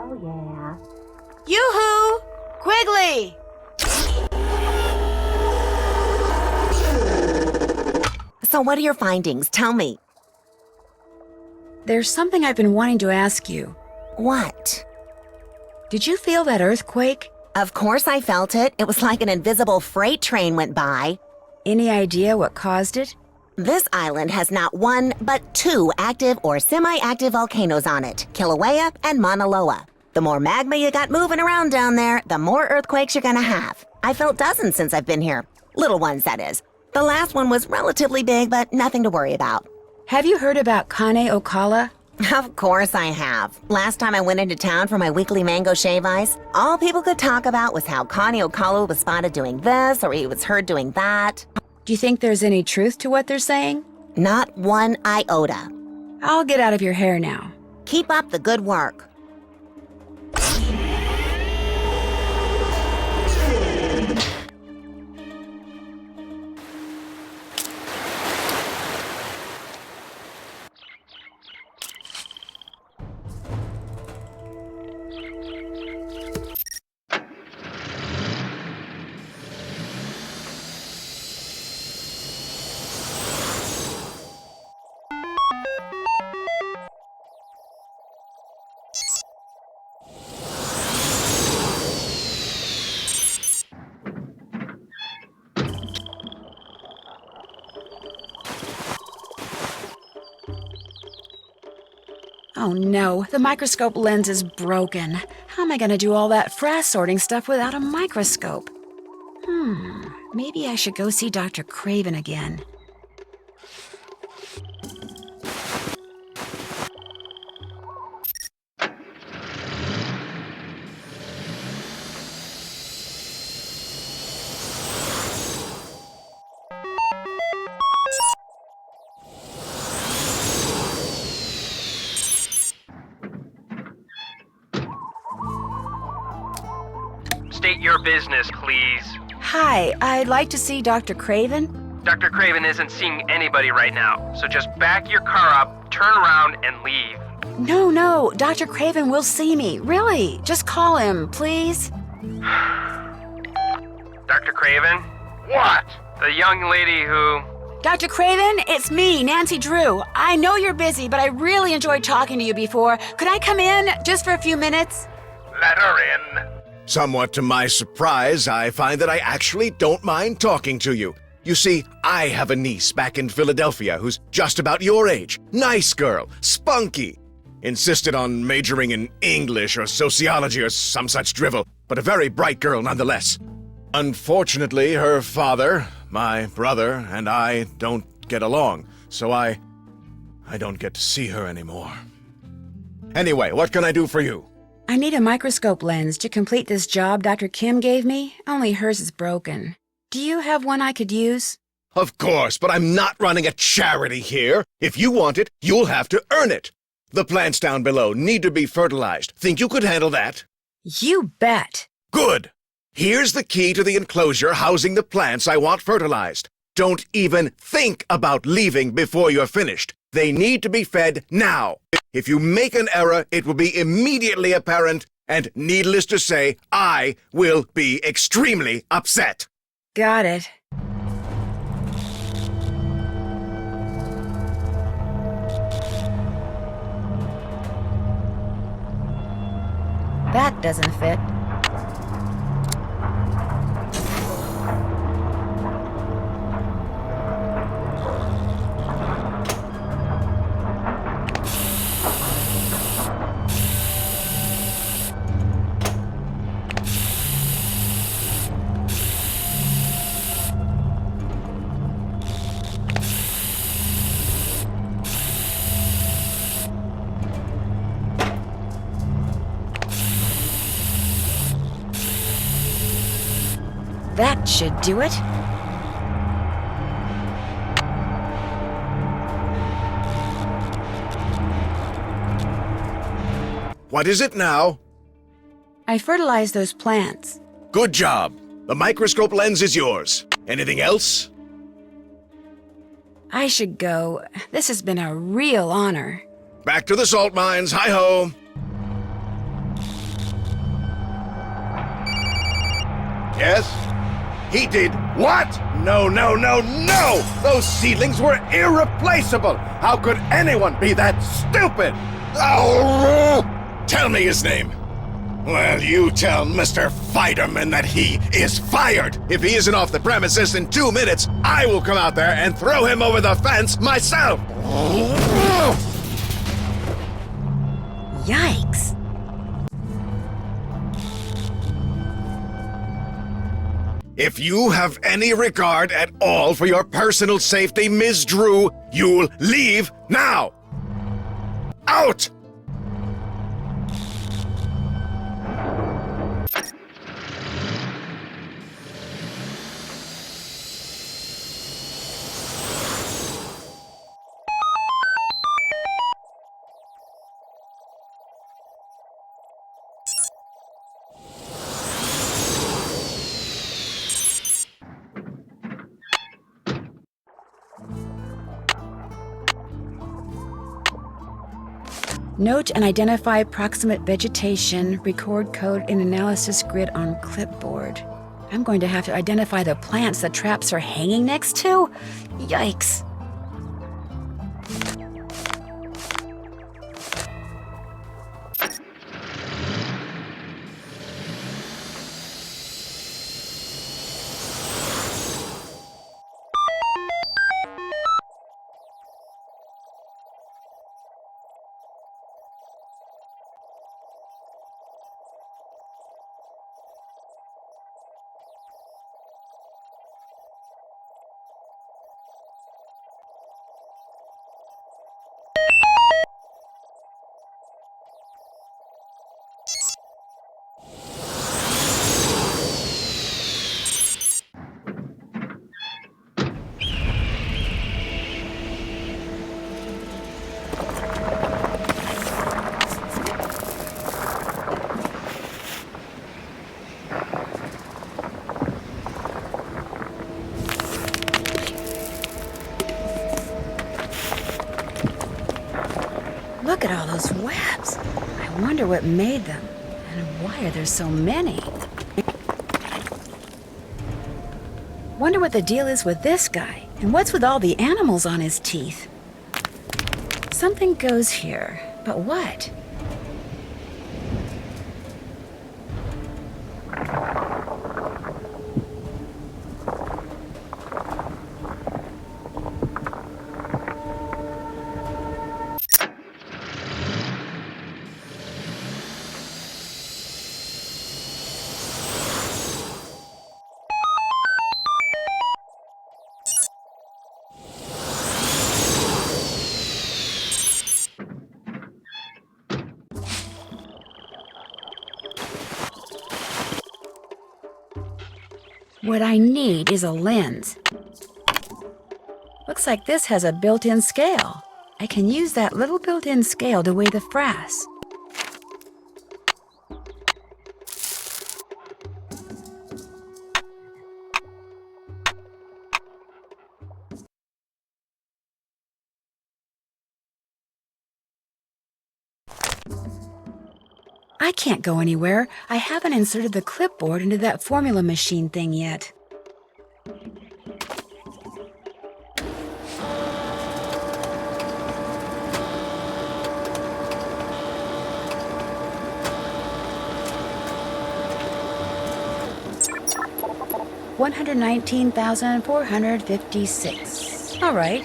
Oh, yeah. Yoo-hoo! Quigley! So what are your findings? Tell me. There's something I've been wanting to ask you. What? Did you feel that earthquake? Of course I felt it. It was like an invisible freight train went by. Any idea what caused it? This island has not one, but two active or semi-active volcanoes on it, Kilauea and Mauna Loa. The more magma you got moving around down there, the more earthquakes you're gonna have. I felt dozens since I've been here. Little ones, that is. The last one was relatively big, but nothing to worry about. Have you heard about Kane Okala? Of course I have. Last time I went into town for my weekly mango shave ice, all people could talk about was how Kane Okala was spotted doing this or he was heard doing that. Do you think there's any truth to what they're saying? Not one iota. I'll get out of your hair now. Keep up the good work. Oh no, the microscope lens is broken. How am I gonna do all that frass sorting stuff without a microscope? Maybe I should go see Dr. Craven again. State your business, please. Hi, I'd like to see Dr. Craven. Dr. Craven isn't seeing anybody right now, so just back your car up, turn around, and leave. No, Dr. Craven will see me. Really, just call him, please. Dr. Craven? What? The young lady who... Dr. Craven, it's me, Nancy Drew. I know you're busy, but I really enjoyed talking to you before. Could I come in just for a few minutes? Let her in. Somewhat to my surprise, I find that I actually don't mind talking to you. You see, I have a niece back in Philadelphia who's just about your age. Nice girl, spunky. Insisted on majoring in English or sociology or some such drivel, but a very bright girl nonetheless. Unfortunately, her father, my brother, and I don't get along, so I don't get to see her anymore. Anyway, what can I do for you? I need a microscope lens to complete this job Dr. Kim gave me, only hers is broken. Do you have one I could use? Of course, but I'm not running a charity here. If you want it, you'll have to earn it. The plants down below need to be fertilized. Think you could handle that? You bet. Good. Here's the key to the enclosure housing the plants I want fertilized. Don't even think about leaving before you're finished. They need to be fed now. If you make an error, it will be immediately apparent, and needless to say, I will be extremely upset. Got it. That doesn't fit. That should do it. What is it now? I fertilized those plants. Good job. The microscope lens is yours. Anything else? I should go. This has been a real honor. Back to the salt mines. Hi-ho. Yes? He did what? No, no, no, no! Those seedlings were irreplaceable! How could anyone be that stupid? Oh! Tell me his name. Well, you tell Mr. Fiderman that he is fired. If he isn't off the premises in 2 minutes, I will come out there and throw him over the fence myself! Yikes. If you have any regard at all for your personal safety, Ms. Drew, you'll leave now! Out! Note and identify proximate vegetation. Record code in analysis grid on clipboard. I'm going to have to identify the plants the traps are hanging next to? Yikes. Look at all those webs. I wonder what made them, and why are there so many? Wonder what the deal is with this guy, and what's with all the animals on his teeth? Something goes here, but what? What I need is a lens. Looks like this has a built-in scale. I can use that little built-in scale to weigh the frass. I can't go anywhere. I haven't inserted the clipboard into that formula machine thing yet. $119,456. All right.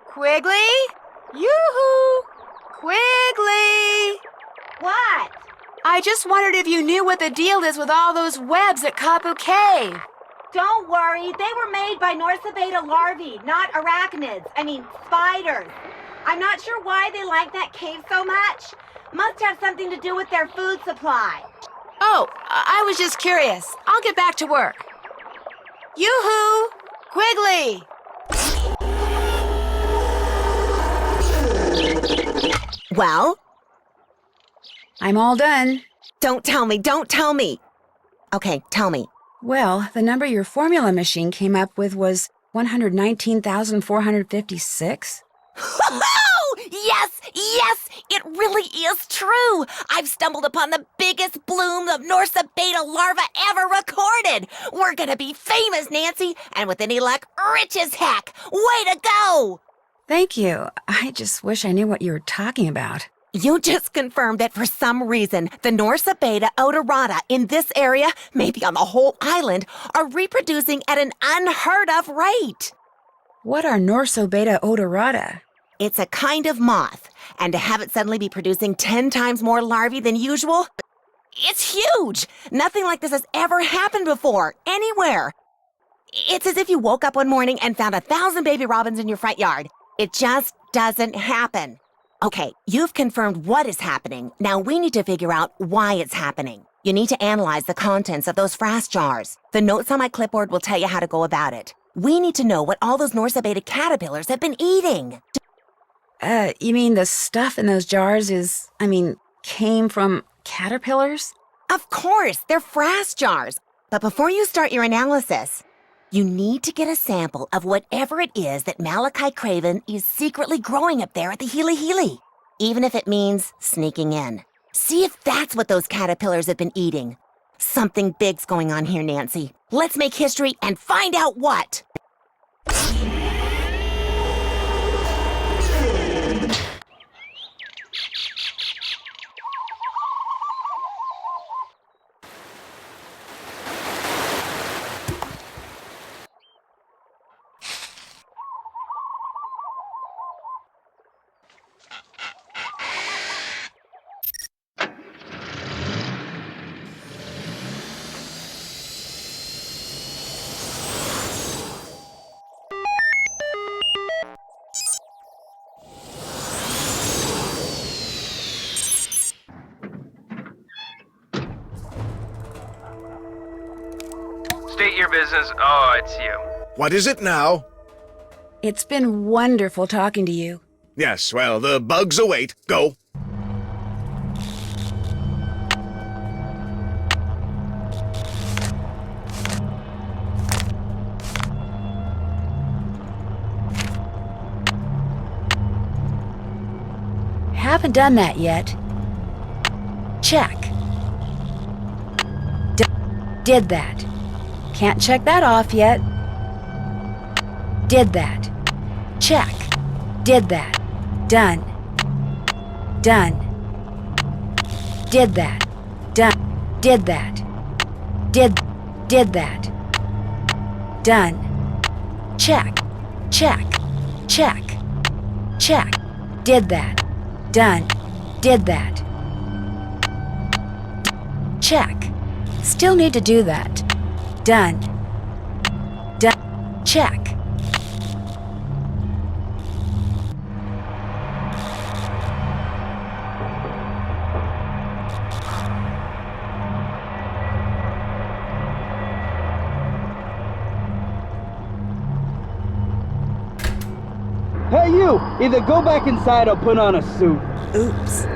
Quigley? Yoo-hoo! Quigley! What? I just wondered if you knew what the deal is with all those webs at Kapu Cave. Don't worry, they were made by Norsabeta larvae, not arachnids. I mean, spiders. I'm not sure why they like that cave so much. Must have something to do with their food supply. Oh, I was just curious. I'll get back to work. Yoo-hoo! Quigley! Well? I'm all done. Don't tell me, don't tell me. Okay, tell me. Well, the number your formula machine came up with was 119,456. Yes, yes, it really is true. I've stumbled upon the biggest bloom of Norsabeta larva ever recorded. We're gonna be famous, Nancy, and with any luck, rich as heck. Way to go! Thank you. I just wish I knew what you were talking about. You just confirmed that for some reason, the Norsabeta odorata in this area, maybe on the whole island, are reproducing at an unheard of rate. What are Norsabeta odorata? It's a kind of moth, and to have it suddenly be producing 10 times more larvae than usual, it's huge! Nothing like this has ever happened before, anywhere. It's as if you woke up one morning and found 1,000 baby robins in your front yard. It just doesn't happen. Okay, you've confirmed what is happening. Now we need to figure out why it's happening. You need to analyze the contents of those frass jars. The notes on my clipboard will tell you how to go about it. We need to know what all those Norsabeta caterpillars have been eating. You mean the stuff in those jars came from caterpillars? Of course, they're frass jars. But before you start your analysis, you need to get a sample of whatever it is that Malachi Craven is secretly growing up there at the Healy Healy, even if it means sneaking in. See if that's what those caterpillars have been eating. Something big's going on here, Nancy. Let's make history and find out what. State your business. Oh, it's you. What is it now? It's been wonderful talking to you. Yes, well, the bugs await. Go. Haven't done that yet. Check. Did that. Can't check that off yet. Did that. Check. Did that. Done. Done. Did that. Done. Did that. Did that. Done. Check. Check. Check. Check. Did that. Done. Did that. Check. Still need to do that. Done. Done. Check. Hey you! Either go back inside or put on a suit. Oops.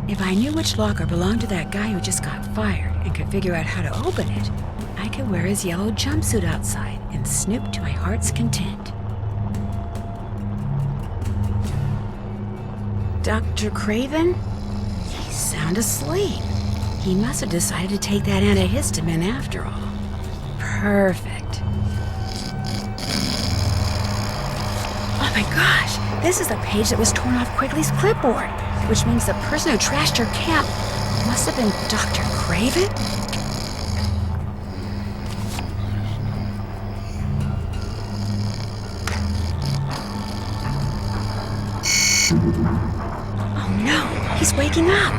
If I knew which locker belonged to that guy who just got fired and could figure out how to open it, I could wear his yellow jumpsuit outside and snoop to my heart's content. Dr. Craven? He's sound asleep. He must have decided to take that antihistamine after all. Perfect. Oh my gosh, this is the page that was torn off Quigley's clipboard, which means the person who trashed her camp must have been Dr. Craven? Oh no, he's waking up.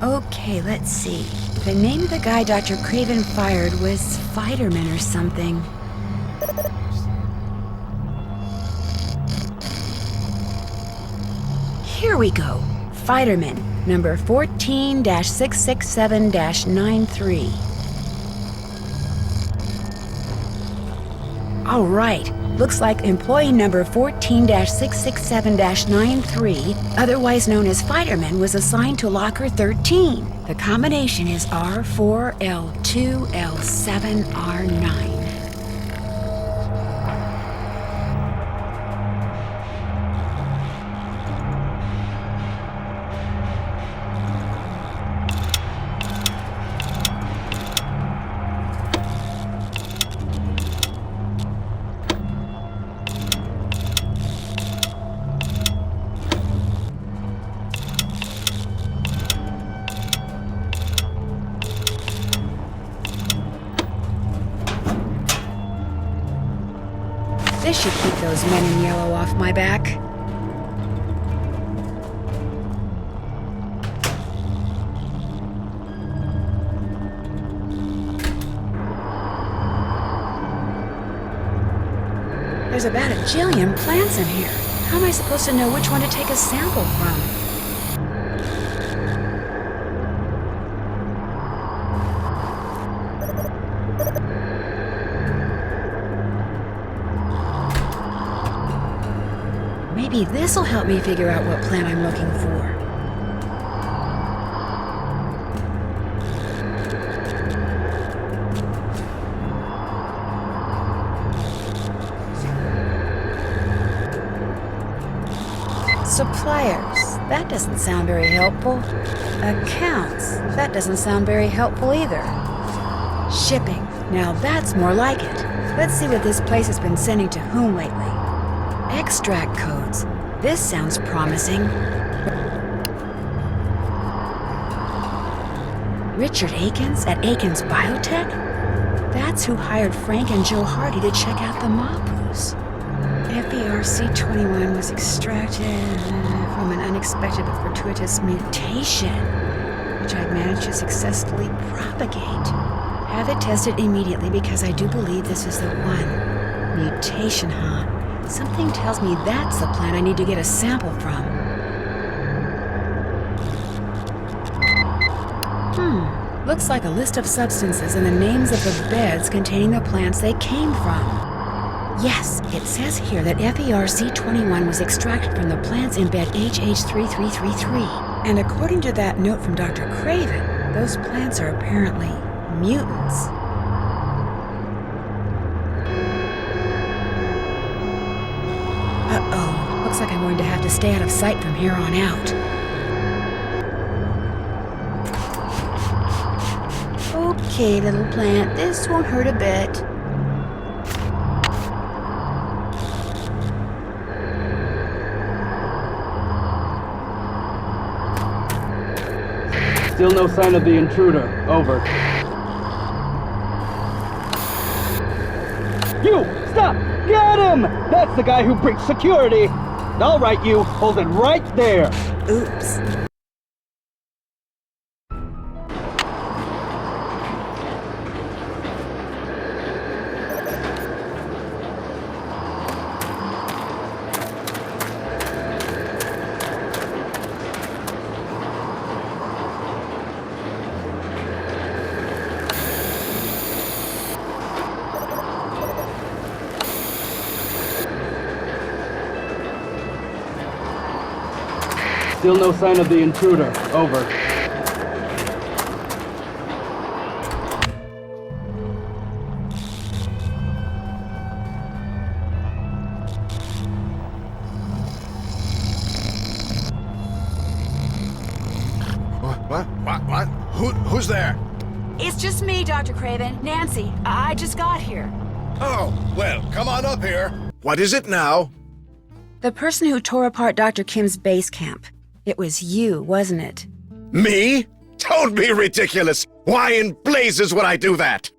Okay, let's see. The name of the guy Dr. Craven fired was Fiderman or something. Here we go. Fiderman, number 14-667-93. All right. Looks like employee number 14-667-93, otherwise known as Fiderman, was assigned to locker 13. The combination is R4L2L7R9. This should keep those men in yellow off my back. There's about a jillion plants in here. How am I supposed to know which one to take a sample from? Maybe this'll help me figure out what plant I'm looking for. Suppliers. That doesn't sound very helpful. Accounts. That doesn't sound very helpful either. Shipping. Now that's more like it. Let's see what this place has been sending to whom lately. Extract codes. This sounds promising. Richard Akins at Akins Biotech? That's who hired Frank and Joe Hardy to check out the Mapus. FERC21 was extracted from an unexpected but fortuitous mutation, which I've managed to successfully propagate. Have it tested immediately because I do believe this is the one. Mutation, huh? Something tells me that's the plant I need to get a sample from. Looks like a list of substances and the names of the beds containing the plants they came from. Yes, it says here that FERC21 was extracted from the plants in bed HH3333. And according to that note from Dr. Craven, those plants are apparently mutants. Uh-oh. Looks like I'm going to have to stay out of sight from here on out. Okay, little plant, this won't hurt a bit. Still no sign of the intruder. Over. You! Stop! Get him! That's the guy who breaks security! All right, you. Hold it right there. Oops. Still no sign of the intruder. Over. What? Who's there? It's just me, Dr. Craven. Nancy, I just got here. Oh, well, come on up here. What is it now? The person who tore apart Dr. Kim's base camp. It was you, wasn't it? Me? Don't be ridiculous! Why in blazes would I do that?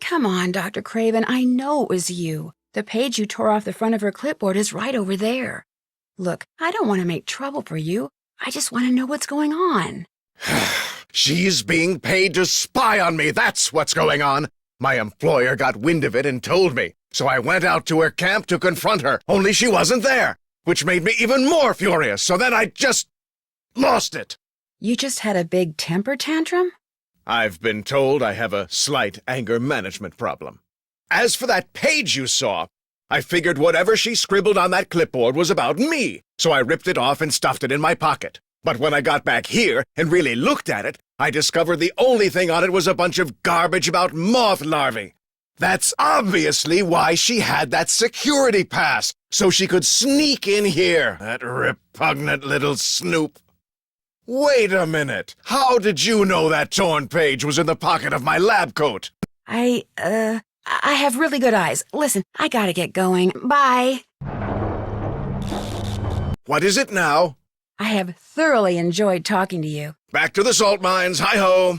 Come on, Dr. Craven, I know it was you. The page you tore off the front of her clipboard is right over there. Look, I don't want to make trouble for you. I just want to know what's going on. She's being paid to spy on me, that's what's going on. My employer got wind of it and told me, so I went out to her camp to confront her, only she wasn't there, which made me even more furious, so then I just lost it. You just had a big temper tantrum? I've been told I have a slight anger management problem. As for that page you saw, I figured whatever she scribbled on that clipboard was about me, so I ripped it off and stuffed it in my pocket. But when I got back here and really looked at it, I discovered the only thing on it was a bunch of garbage about moth larvae. That's obviously why she had that security pass, so she could sneak in here, that repugnant little snoop. Wait a minute. How did you know that torn page was in the pocket of my lab coat? I have really good eyes. Listen, I gotta get going. Bye. What is it now? I have thoroughly enjoyed talking to you. Back to the salt mines. Hi-ho.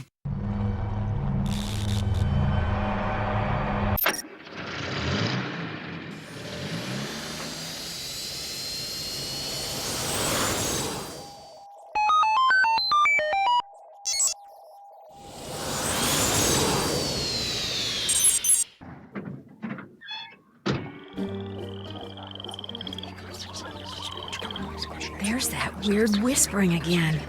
There's that weird whispering again.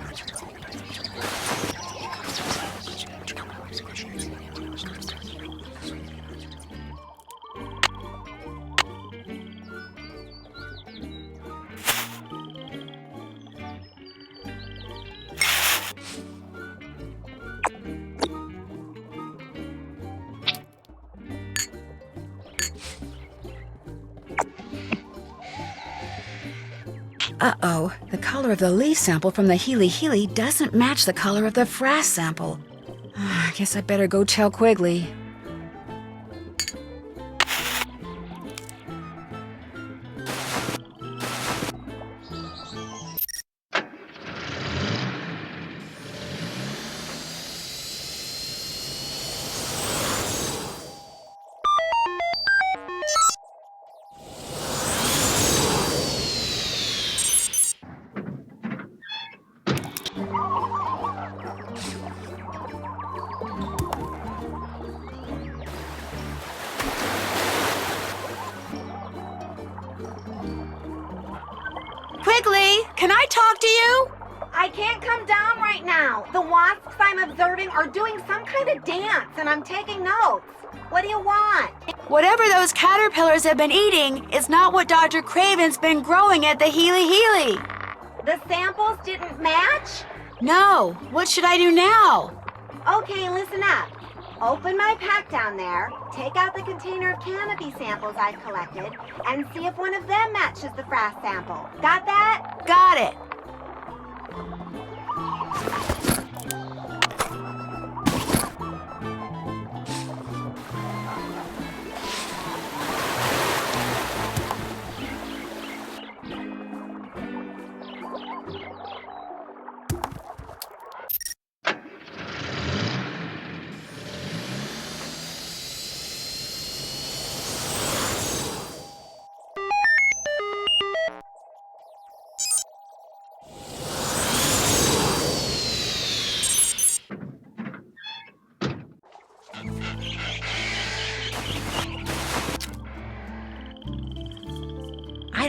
Uh-oh, the color of the leaf sample from the Healy doesn't match the color of the frass sample. I guess I better go tell Quigley. Quigley, can I talk to you? I can't come down right now. The wasps I'm observing are doing some kind of dance, and I'm taking notes. What do you want? Whatever those caterpillars have been eating is not what Dr. Craven's been growing at the Healy. The samples didn't match? No. What should I do now? Okay, listen up. Open my pack down there, take out the container of canopy samples I've collected, and see if one of them matches the frass sample. Got that? Got it.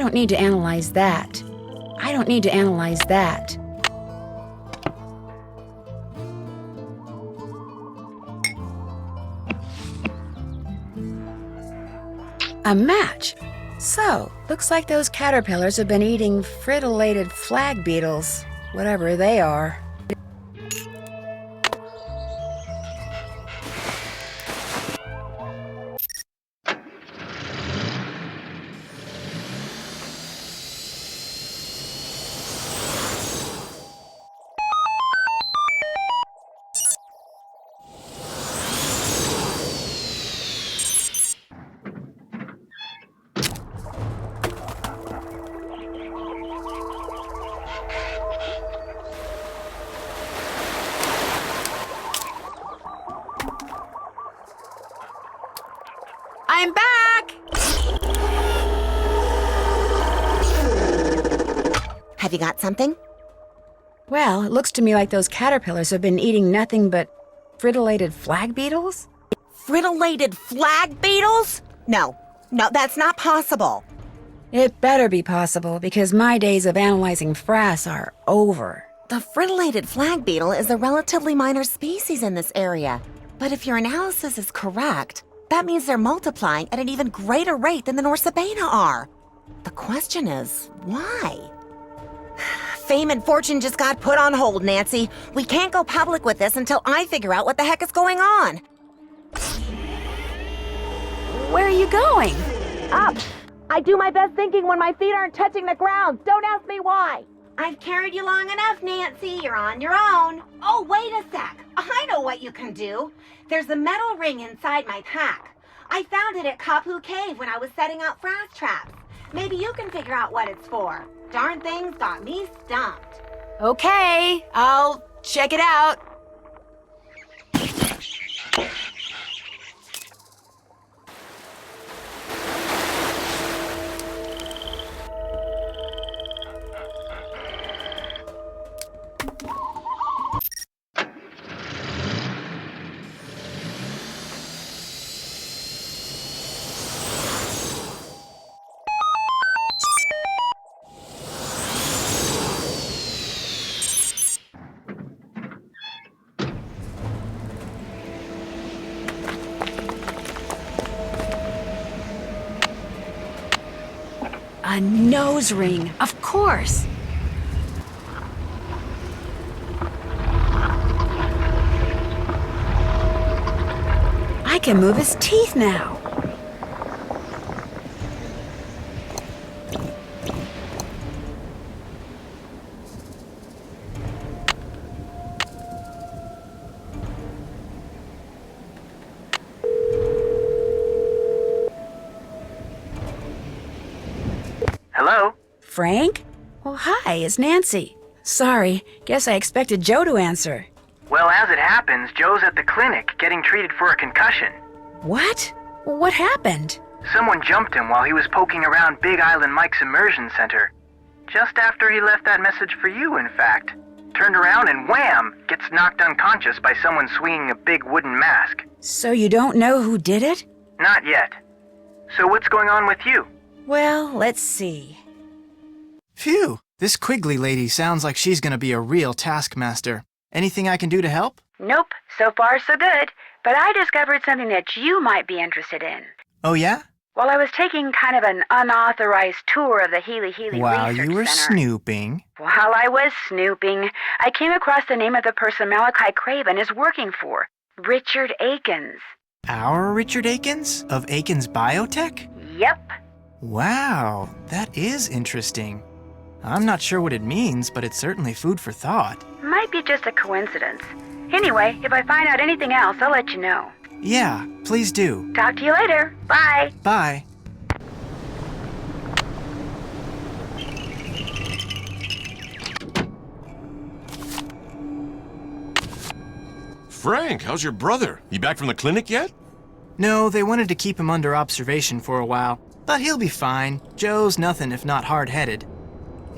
don't need to analyze that. I don't need to analyze that. A match. So, looks like those caterpillars have been eating fritillated flag beetles, whatever they are. I'm back! Have you got something? Well, it looks to me like those caterpillars have been eating nothing but fritillated flag beetles? Fritillated flag beetles? No, that's not possible. It better be possible, because my days of analyzing frass are over. The fritillated flag beetle is a relatively minor species in this area. But if your analysis is correct, that means they're multiplying at an even greater rate than the Norsabena are. The question is, why? Fame and fortune just got put on hold, Nancy. We can't go public with this until I figure out what the heck is going on. Where are you going? Up! I do my best thinking when my feet aren't touching the ground. Don't ask me why. I've carried you long enough, Nancy. You're on your own. Oh, wait a sec. I know what you can do. There's a metal ring inside my pack. I found it at Kapu Cave when I was setting out frass traps. Maybe you can figure out what it's for. Darn thing's got me stumped. Okay, I'll check it out. A nose ring, of course. I can move his teeth now. Hello? Frank? Well, hi, it's Nancy. Sorry, guess I expected Joe to answer. Well, as it happens, Joe's at the clinic getting treated for a concussion. What? What happened? Someone jumped him while he was poking around Big Island Mike's immersion center. Just after he left that message for you, in fact. Turned around and wham! Gets knocked unconscious by someone swinging a big wooden mask. So you don't know who did it? Not yet. So what's going on with you? Well, let's see. Phew, this Quigley lady sounds like she's gonna be a real taskmaster. Anything I can do to help? Nope, so far so good. But I discovered something that you might be interested in. Oh yeah? While I was taking kind of an unauthorized tour of the Healy Wow, Research you were Center. snooping. While I was snooping, I came across the name of the person Malachi Craven is working for. Richard Akins. Our Richard Akins? Of Akins Biotech? Yep. Wow, that is interesting. I'm not sure what it means, but it's certainly food for thought. Might be just a coincidence. Anyway, if I find out anything else, I'll let you know. Yeah, please do. Talk to you later. Bye. Bye. Frank, how's your brother? You back from the clinic yet? No, they wanted to keep him under observation for a while, but he'll be fine. Joe's nothing if not hard-headed.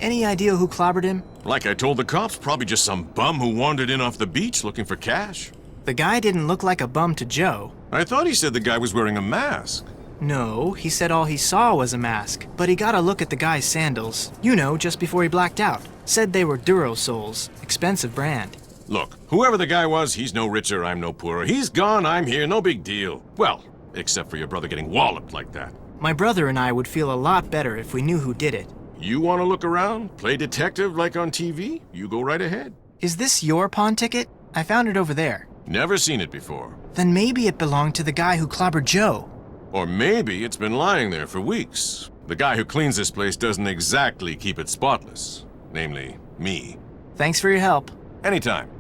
Any idea who clobbered him? Like I told the cops, probably just some bum who wandered in off the beach looking for cash. The guy didn't look like a bum to Joe. I thought he said the guy was wearing a mask. No, he said all he saw was a mask, but he got a look at the guy's sandals. You know, just before he blacked out. Said they were Duro-Soles, expensive brand. Look, whoever the guy was, he's no richer, I'm no poorer. He's gone, I'm here, no big deal. Well, except for your brother getting walloped like that. My brother and I would feel a lot better if we knew who did it. You want to look around? Play detective like on TV? You go right ahead. Is this your pawn ticket? I found it over there. Never seen it before. Then maybe it belonged to the guy who clobbered Joe. Or maybe it's been lying there for weeks. The guy who cleans this place doesn't exactly keep it spotless. Namely, me. Thanks for your help. Anytime.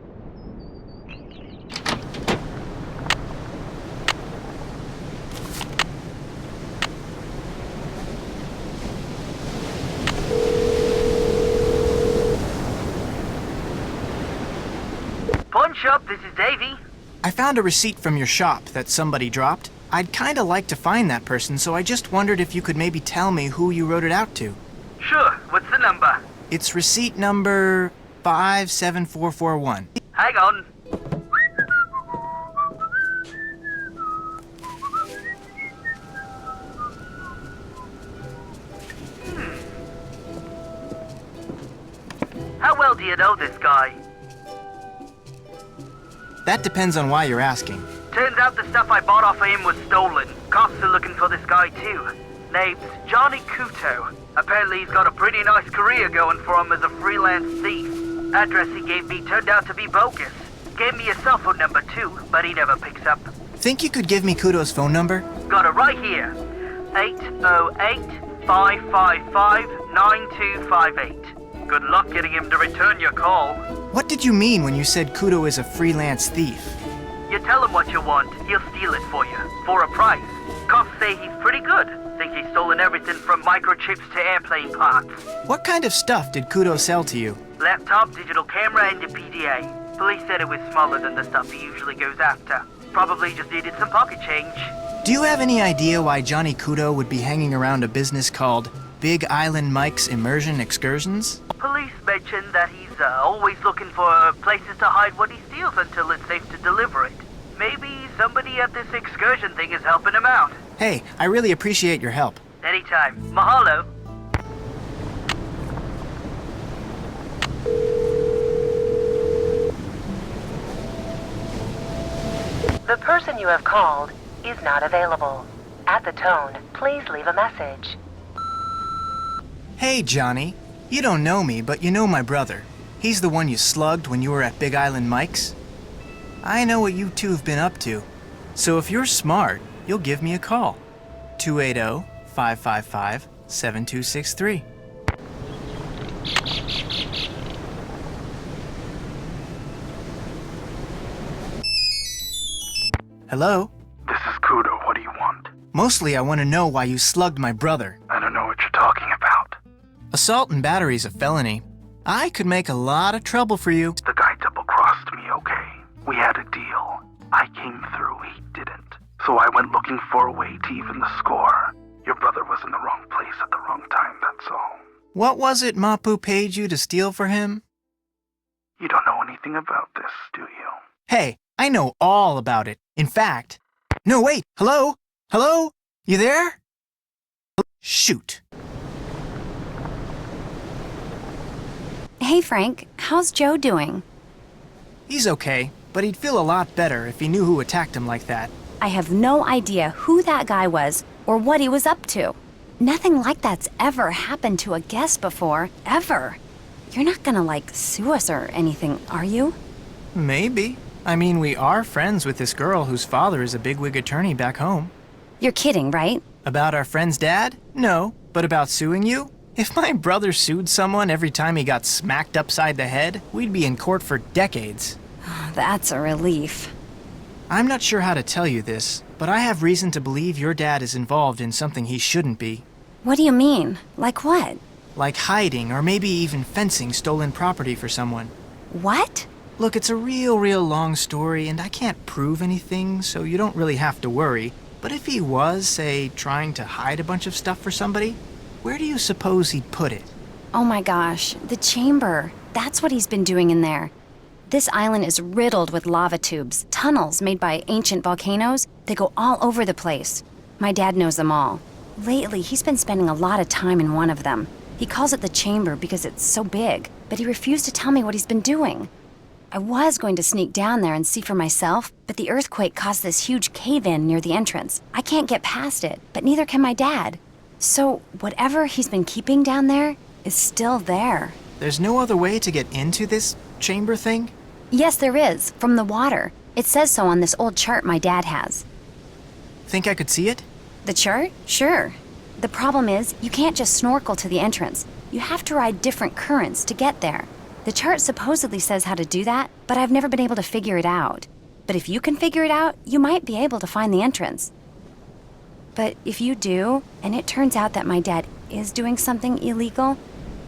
Pawn shop, this is Davy. I found a receipt from your shop that somebody dropped. I'd kinda like to find that person, so I just wondered if you could maybe tell me who you wrote it out to. Sure, what's the number? It's receipt number 57441. Hang on. How well do you know this guy? That depends on why you're asking. Turns out the stuff I bought off of him was stolen. Cops are looking for this guy too. Name's Johnny Kuto. Apparently he's got a pretty nice career going for him as a freelance thief. Address he gave me turned out to be bogus. Gave me a cell phone number too, but he never picks up. Think you could give me Kuto's phone number? Got it right here. 808-555-9258. Good luck getting him to return your call. What did you mean when you said Kuto is a freelance thief? You tell him what you want, he'll steal it for you, for a price. Cops say he's pretty good. Think he's stolen everything from microchips to airplane parts. What kind of stuff did Kuto sell to you? Laptop, digital camera, and a PDA. Police said it was smaller than the stuff he usually goes after. Probably just needed some pocket change. Do you have any idea why Johnny Kuto would be hanging around a business called Big Island Mike's Immersion Excursions? Police mentioned that he's always looking for places to hide what he steals until it's safe to deliver it. Maybe somebody at this excursion thing is helping him out. Hey, I really appreciate your help. Anytime. Mahalo. The person you have called is not available. At the tone, please leave a message. Hey, Johnny. You don't know me, but you know my brother. He's the one you slugged when you were at Big Island Mike's. I know what you two have been up to. So if you're smart, you'll give me a call. 280-555-7263. Hello? This is Kudo. What do you want? Mostly I want to know why you slugged my brother. I don't know what you're talking about. Assault and battery is a felony. I could make a lot of trouble for you. The guy double-crossed me, okay? We had a deal. I came through, he didn't. So I went looking for a way to even the score. Your brother was in the wrong place at the wrong time, that's all. What was it Mapu paid you to steal for him? You don't know anything about this, do you? Hey, I know all about it. In fact... No, wait! Hello? Hello? You there? Shoot. Hey, Frank. How's Joe doing? He's okay, but he'd feel a lot better if he knew who attacked him like that. I have no idea who that guy was or what he was up to. Nothing like that's ever happened to a guest before, ever. You're not gonna, sue us or anything, are you? Maybe. I mean, we are friends with this girl whose father is a bigwig attorney back home. You're kidding, right? About our friend's dad? No. But about suing you? If my brother sued someone every time he got smacked upside the head, we'd be in court for decades. That's a relief. I'm not sure how to tell you this, but I have reason to believe your dad is involved in something he shouldn't be. What do you mean? Like what? Like hiding or maybe even fencing stolen property for someone. What? Look, it's a real long story, and I can't prove anything, so you don't really have to worry. But if he was, say, trying to hide a bunch of stuff for somebody, where do you suppose he'd put it? Oh my gosh, the chamber. That's what he's been doing in there. This island is riddled with lava tubes, tunnels made by ancient volcanoes. They go all over the place. My dad knows them all. Lately, he's been spending a lot of time in one of them. He calls it the chamber because it's so big, but he refused to tell me what he's been doing. I was going to sneak down there and see for myself, but the earthquake caused this huge cave-in near the entrance. I can't get past it, but neither can my dad. So whatever he's been keeping down there is still there. There's no other way to get into this chamber thing? Yes, there is, from the water. It says so on this old chart my dad has. Think I could see it? The chart? Sure. The problem is, you can't just snorkel to the entrance. You have to ride different currents to get there. The chart supposedly says how to do that, but I've never been able to figure it out. But if you can figure it out, you might be able to find the entrance. But if you do, and it turns out that my dad is doing something illegal,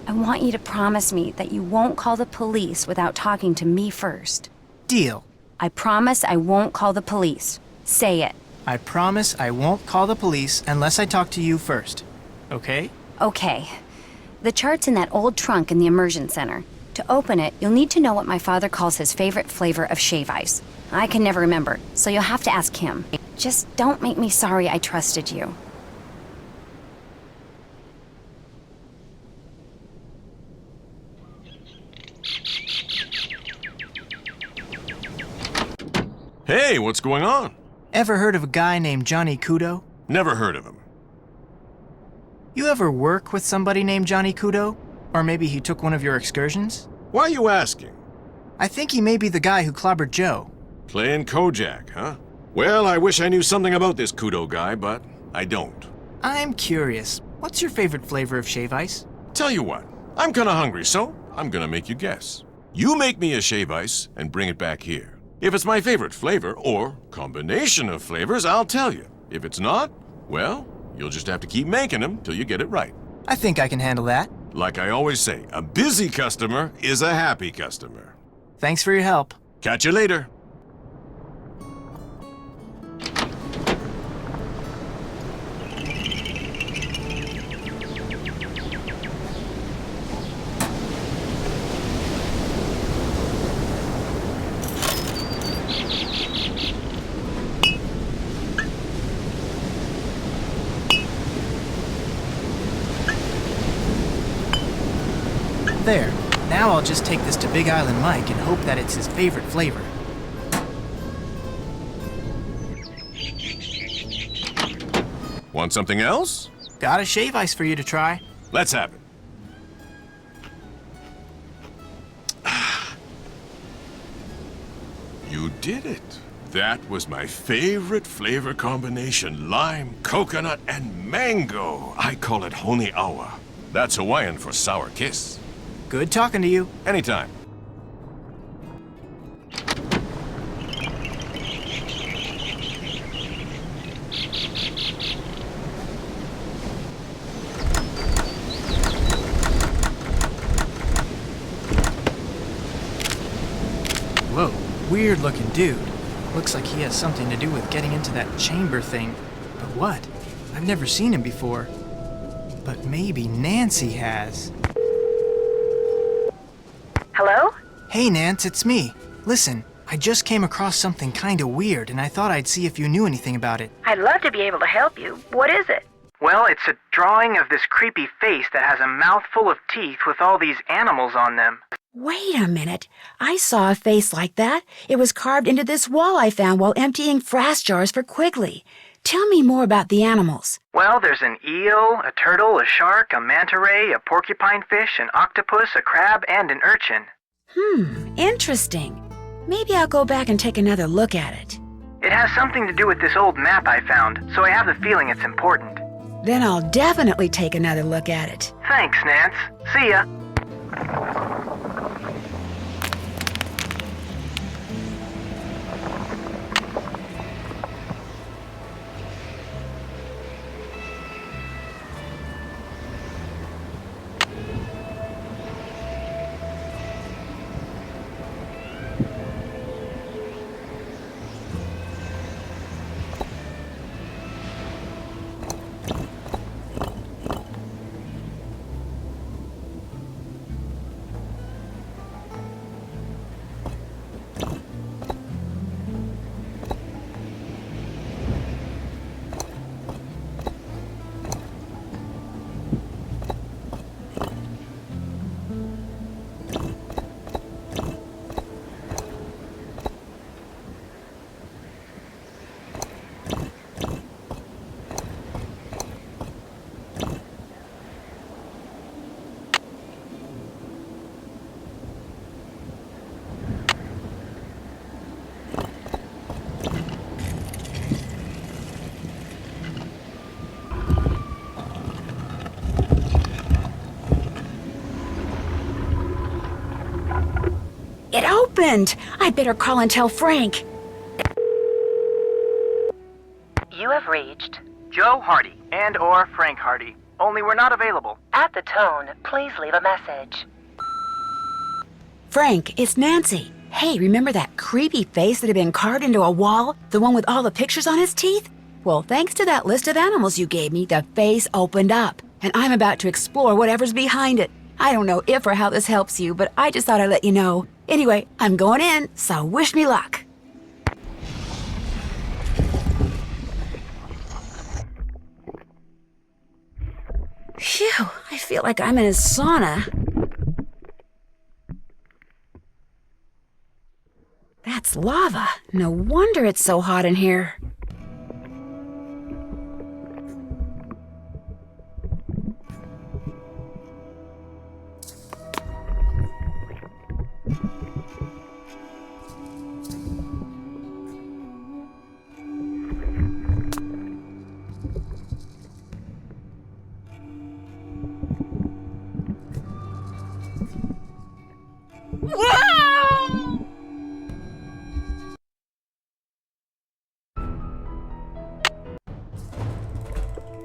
I want you to promise me that you won't call the police without talking to me first. Deal. I promise I won't call the police. Say it. I promise I won't call the police unless I talk to you first. Okay? Okay. The chart's in that old trunk in the immersion center. To open it, you'll need to know what my father calls his favorite flavor of shave ice. I can never remember, so you'll have to ask him. Just don't make me sorry I trusted you. Hey, what's going on? Ever heard of a guy named Johnny Kudo? Never heard of him. You ever work with somebody named Johnny Kudo? Or maybe he took one of your excursions? Why are you asking? I think he may be the guy who clobbered Joe. Playing Kojak, huh? Well, I wish I knew something about this Kudo guy, but I don't. I'm curious. What's your favorite flavor of shave ice? Tell you what, I'm kinda hungry, so I'm gonna make you guess. You make me a shave ice and bring it back here. If it's my favorite flavor, or combination of flavors, I'll tell you. If it's not, well, you'll just have to keep making them till you get it right. I think I can handle that. Like I always say, a busy customer is a happy customer. Thanks for your help. Catch you later. There. Now I'll just take this to Big Island Mike and hope that it's his favorite flavor. Want something else? Got a shave ice for you to try. Let's have it. You did it. That was my favorite flavor combination, lime, coconut, and mango. I call it Honi Awa. That's Hawaiian for sour kiss. Good talking to you. Anytime. Whoa, weird looking dude. Looks like he has something to do with getting into that chamber thing. But what? I've never seen him before. But maybe Nancy has. Hello? Hey, Nance, it's me. Listen, I just came across something kinda weird, and I thought I'd see if you knew anything about it. I'd love to be able to help you. What is it? Well, it's a drawing of this creepy face that has a mouthful of teeth with all these animals on them. Wait a minute. I saw a face like that. It was carved into this wall I found while emptying frass jars for Quigley. Tell me more about the animals. Well, there's an eel, a turtle, a shark, a manta ray, a porcupine fish, an octopus, a crab, and an urchin. Interesting. Maybe I'll go back and take another look at it. It has something to do with this old map I found, so I have the feeling it's important. Then I'll definitely take another look at it. Thanks, Nance. See ya. It opened! I'd better call and tell Frank. You have reached. Joe Hardy and/or Frank Hardy. Only we're not available. At the tone, please leave a message. Frank, it's Nancy. Hey, remember that creepy face that had been carved into a wall? The one with all the pictures on his teeth? Well, thanks to that list of animals you gave me, the face opened up. And I'm about to explore whatever's behind it. I don't know if or how this helps you, but I just thought I'd let you know. Anyway, I'm going in, so wish me luck. Phew, I feel like I'm in a sauna. That's lava. No wonder it's so hot in here.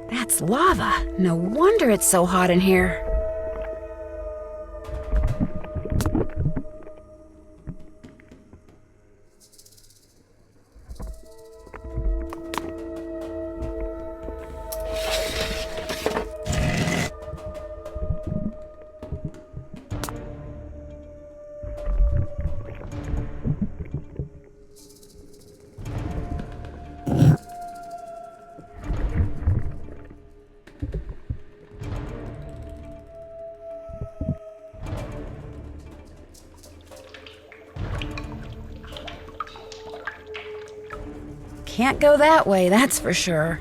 That's lava. No wonder it's so hot in here. Can't go that way, that's for sure.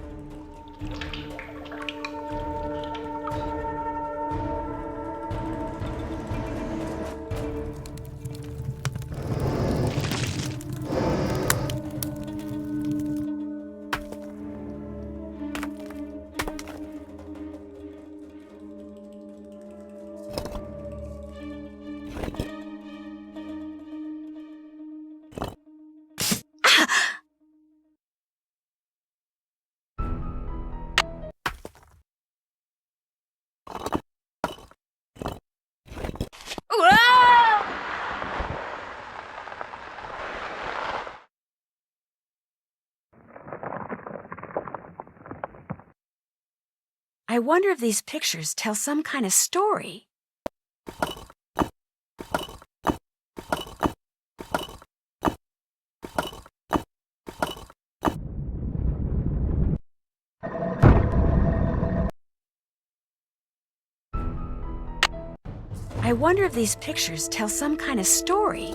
I wonder if these pictures tell some kind of story. I wonder if these pictures tell some kind of story.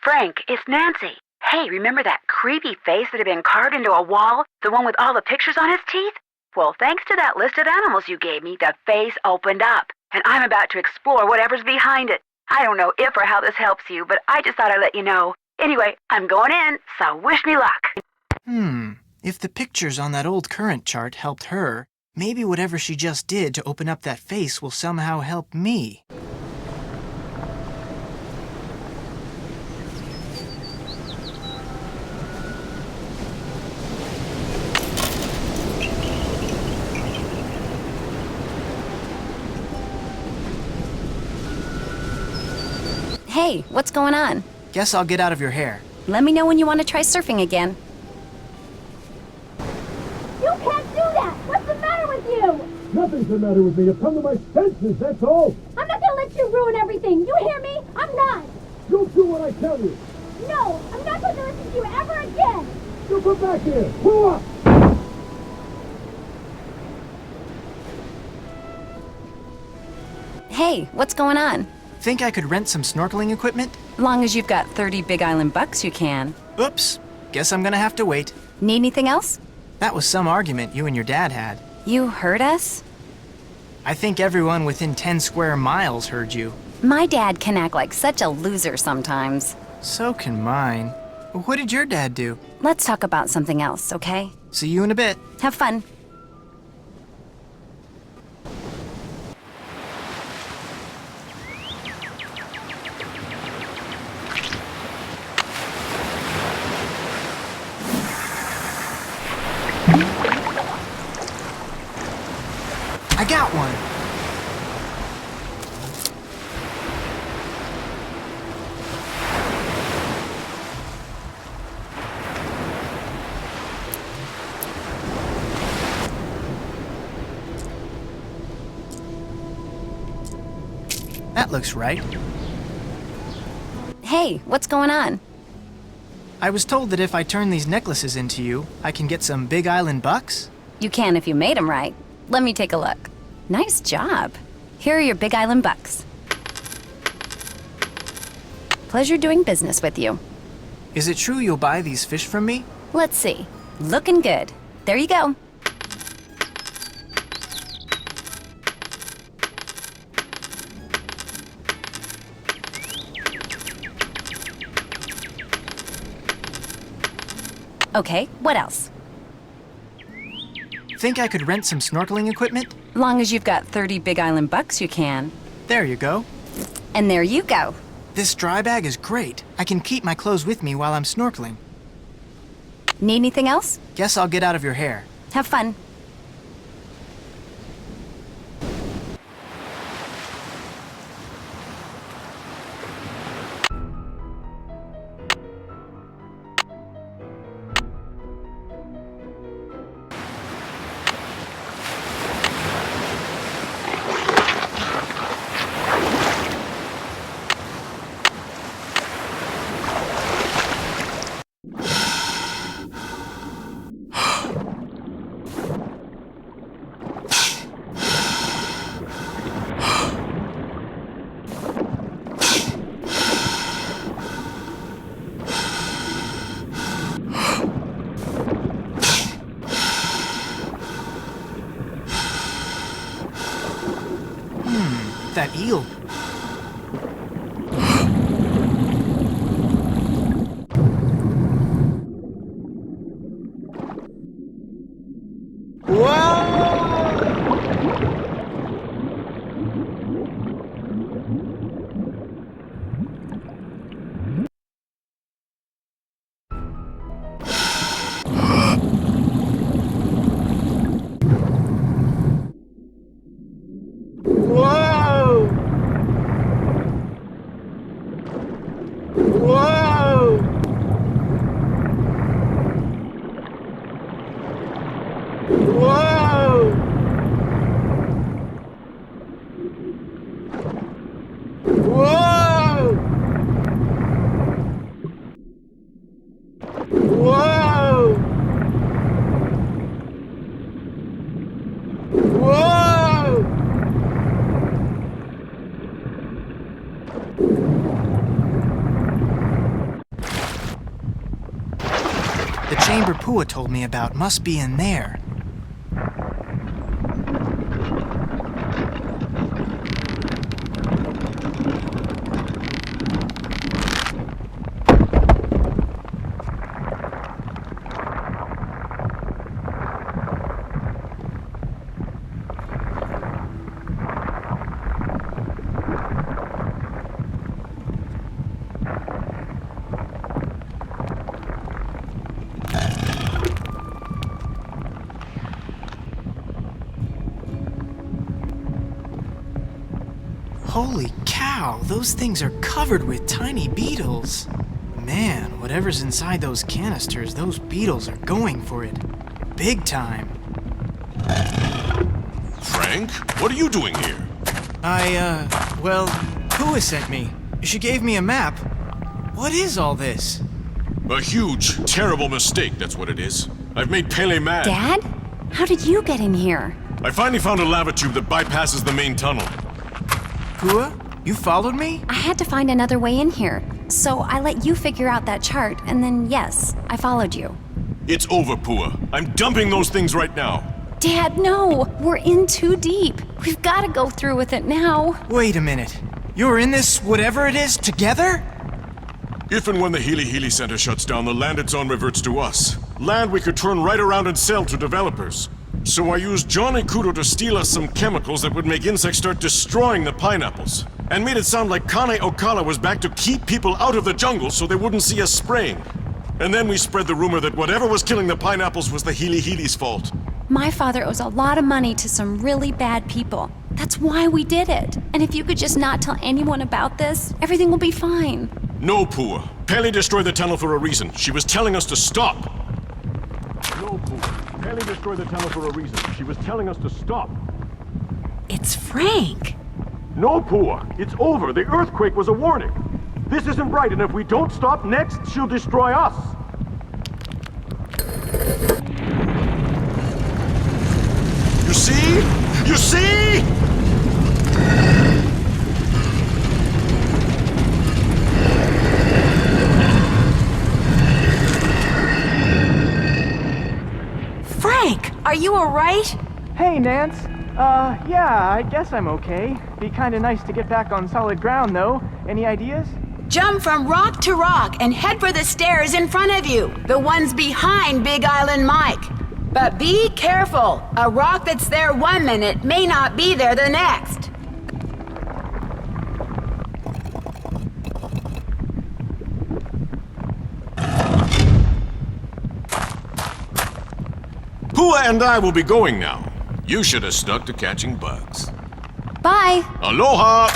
Frank, it's Nancy. Hey, remember that creepy face that had been carved into a wall? The one with all the pictures on his teeth? Well, thanks to that list of animals you gave me, the face opened up. And I'm about to explore whatever's behind it. I don't know if or how this helps you, but I just thought I'd let you know. Anyway, I'm going in, so wish me luck. If the pictures on that old current chart helped her, maybe whatever she just did to open up that face will somehow help me. Hey, what's going on? Guess I'll get out of your hair. Let me know when you want to try surfing again. You can't do that! What's the matter with you? Nothing's the matter with me. I've come to my senses, that's all. I'm not gonna let you ruin everything. You hear me? I'm not. You'll do what I tell you. No, I'm not going to listen to you ever again. You come back here. Pull up. Hey, what's going on? Think I could rent some snorkeling equipment? Long as you've got 30 Big Island bucks, you can. Oops. Guess I'm gonna have to wait. Need anything else? That was some argument you and your dad had. You heard us? I think everyone within 10 square miles heard you. My dad can act like such a loser sometimes. So can mine. What did your dad do? Let's talk about something else, okay? See you in a bit. Have fun. I got one. That looks right. Hey, what's going on? I was told that if I turn these necklaces into you, I can get some Big Island bucks. You can if you made them right. Let me take a look. Nice job. Here are your Big Island bucks. Pleasure doing business with you. Is it true you'll buy these fish from me? Let's see. Looking good. There you go. Okay, what else? Think I could rent some snorkeling equipment? Long as you've got 30 Big Island bucks, you can. There you go. And there you go. This dry bag is great. I can keep my clothes with me while I'm snorkeling. Need anything else? Guess I'll get out of your hair. Have fun. That eel. The chamber Pua told me about must be in there. Holy cow, those things are covered with tiny beetles. Man, whatever's inside those canisters, those beetles are going for it. Big time. Frank, what are you doing here? Well, Pua sent me. She gave me a map. What is all this? A huge, terrible mistake, that's what it is. I've made Pele mad. Dad? How did you get in here? I finally found a lava tube that bypasses the main tunnel. Pua, you followed me? I had to find another way in here. So I let you figure out that chart, and then yes, I followed you. It's over, Pua. I'm dumping those things right now. Dad, no! We're in too deep. We've got to go through with it now. Wait a minute. You're in this whatever it is together? If and when the Healy Healy Center shuts down, the land it's on reverts to us. Land we could turn right around and sell to developers. So I used Johnny Kudo to steal us some chemicals that would make insects start destroying the pineapples. And made it sound like Kane Okala was back to keep people out of the jungle so they wouldn't see us spraying. And then we spread the rumor that whatever was killing the pineapples was the Healy Healy's fault. My father owes a lot of money to some really bad people. That's why we did it. And if you could just not tell anyone about this, everything will be fine. No, Pua. Pele destroyed the tunnel for a reason. She was telling us to stop. No, Pua. Pele destroyed the tunnel for a reason. She was telling us to stop. It's Frank. No, Pua. It's over. The earthquake was a warning. This isn't right, and if we don't stop next, she'll destroy us. You see? You see? Frank, are you all right? Hey, Nance. Yeah, I guess I'm okay. Be kinda nice to get back on solid ground, though. Any ideas? Jump from rock to rock and head for the stairs in front of you, the ones behind Big Island Mike. But be careful. A rock that's there 1 minute may not be there the next. Pua and I will be going now. You should have stuck to catching bugs. Bye. Aloha!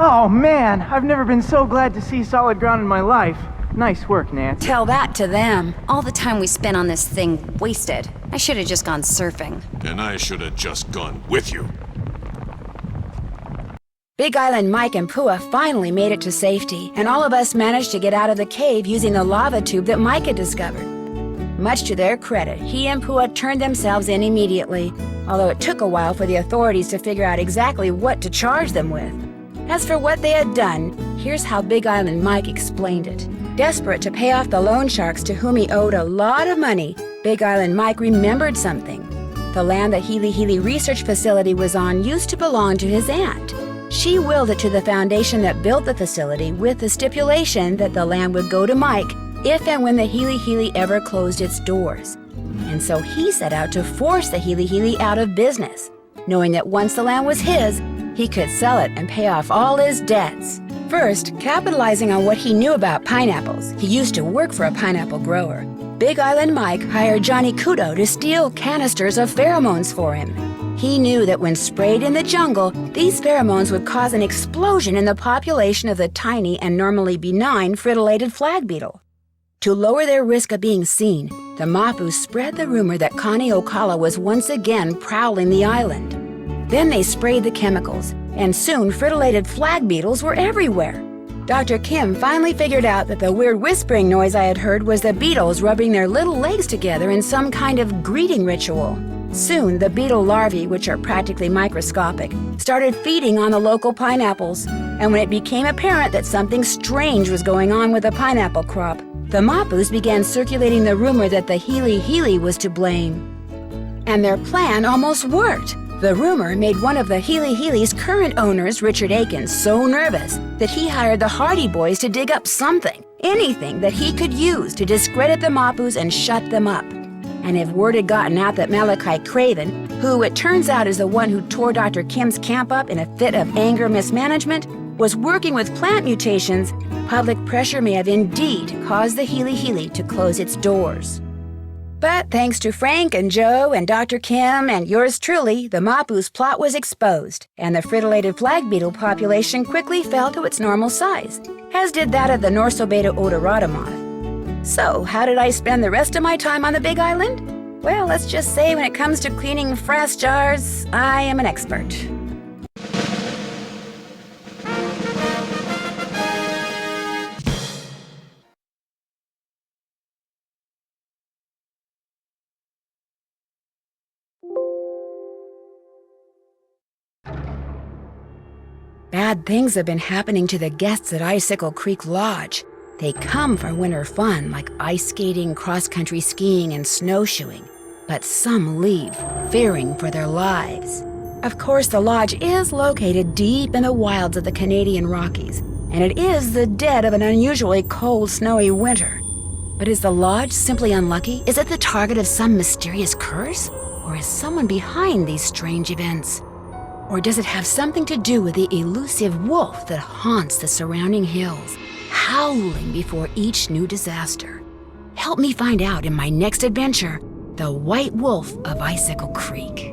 Oh man, I've never been so glad to see solid ground in my life. Nice work, Nance. Tell that to them. All the time we spent on this thing wasted. I should have just gone surfing. And I should have just gone with you. Big Island Mike and Pua finally made it to safety, and all of us managed to get out of the cave using the lava tube that Mike had discovered. Much to their credit, he and Pua turned themselves in immediately, although it took a while for the authorities to figure out exactly what to charge them with. As for what they had done, here's how Big Island Mike explained it. Desperate to pay off the loan sharks to whom he owed a lot of money, Big Island Mike remembered something. The land the Healy Healy Research Facility was on used to belong to his aunt. She willed it to the foundation that built the facility with the stipulation that the land would go to Mike if and when the Healy Healy ever closed its doors. And so he set out to force the Healy Healy out of business, knowing that once the land was his, he could sell it and pay off all his debts. First, capitalizing on what he knew about pineapples, he used to work for a pineapple grower. Big Island Mike hired Johnny Kudo to steal canisters of pheromones for him. He knew that when sprayed in the jungle, these pheromones would cause an explosion in the population of the tiny and normally benign fritillated flag beetle. To lower their risk of being seen, the Mapu spread the rumor that Kane Okala was once again prowling the island. Then they sprayed the chemicals, and soon fritillated flag beetles were everywhere. Dr. Kim finally figured out that the weird whispering noise I had heard was the beetles rubbing their little legs together in some kind of greeting ritual. Soon, the beetle larvae, which are practically microscopic, started feeding on the local pineapples. And when it became apparent that something strange was going on with the pineapple crop, the Mapus began circulating the rumor that the Healy Healy was to blame. And their plan almost worked. The rumor made one of the Healy Healy's current owners, Richard Akins, so nervous that he hired the Hardy Boys to dig up something, anything that he could use to discredit the Mapus and shut them up. And if word had gotten out that Malachi Craven, who it turns out is the one who tore Dr. Kim's camp up in a fit of anger mismanagement, was working with plant mutations, public pressure may have indeed caused the Healy Healy to close its doors. But thanks to Frank and Joe and Dr. Kim and yours truly, the Mapu's plot was exposed, and the fritillated flag beetle population quickly fell to its normal size, as did that of the Norsobeta odorata moth. So, how did I spend the rest of my time on the Big Island? Well, let's just say when it comes to cleaning frass jars, I am an expert. Bad things have been happening to the guests at Icicle Creek Lodge. They come for winter fun like ice skating, cross-country skiing, and snowshoeing. But some leave, fearing for their lives. Of course, the lodge is located deep in the wilds of the Canadian Rockies, and it is the dead of an unusually cold, snowy winter. But is the lodge simply unlucky? Is it the target of some mysterious curse? Or is someone behind these strange events? Or does it have something to do with the elusive wolf that haunts the surrounding hills, howling before each new disaster? Help me find out in my next adventure, The White Wolf of Icicle Creek.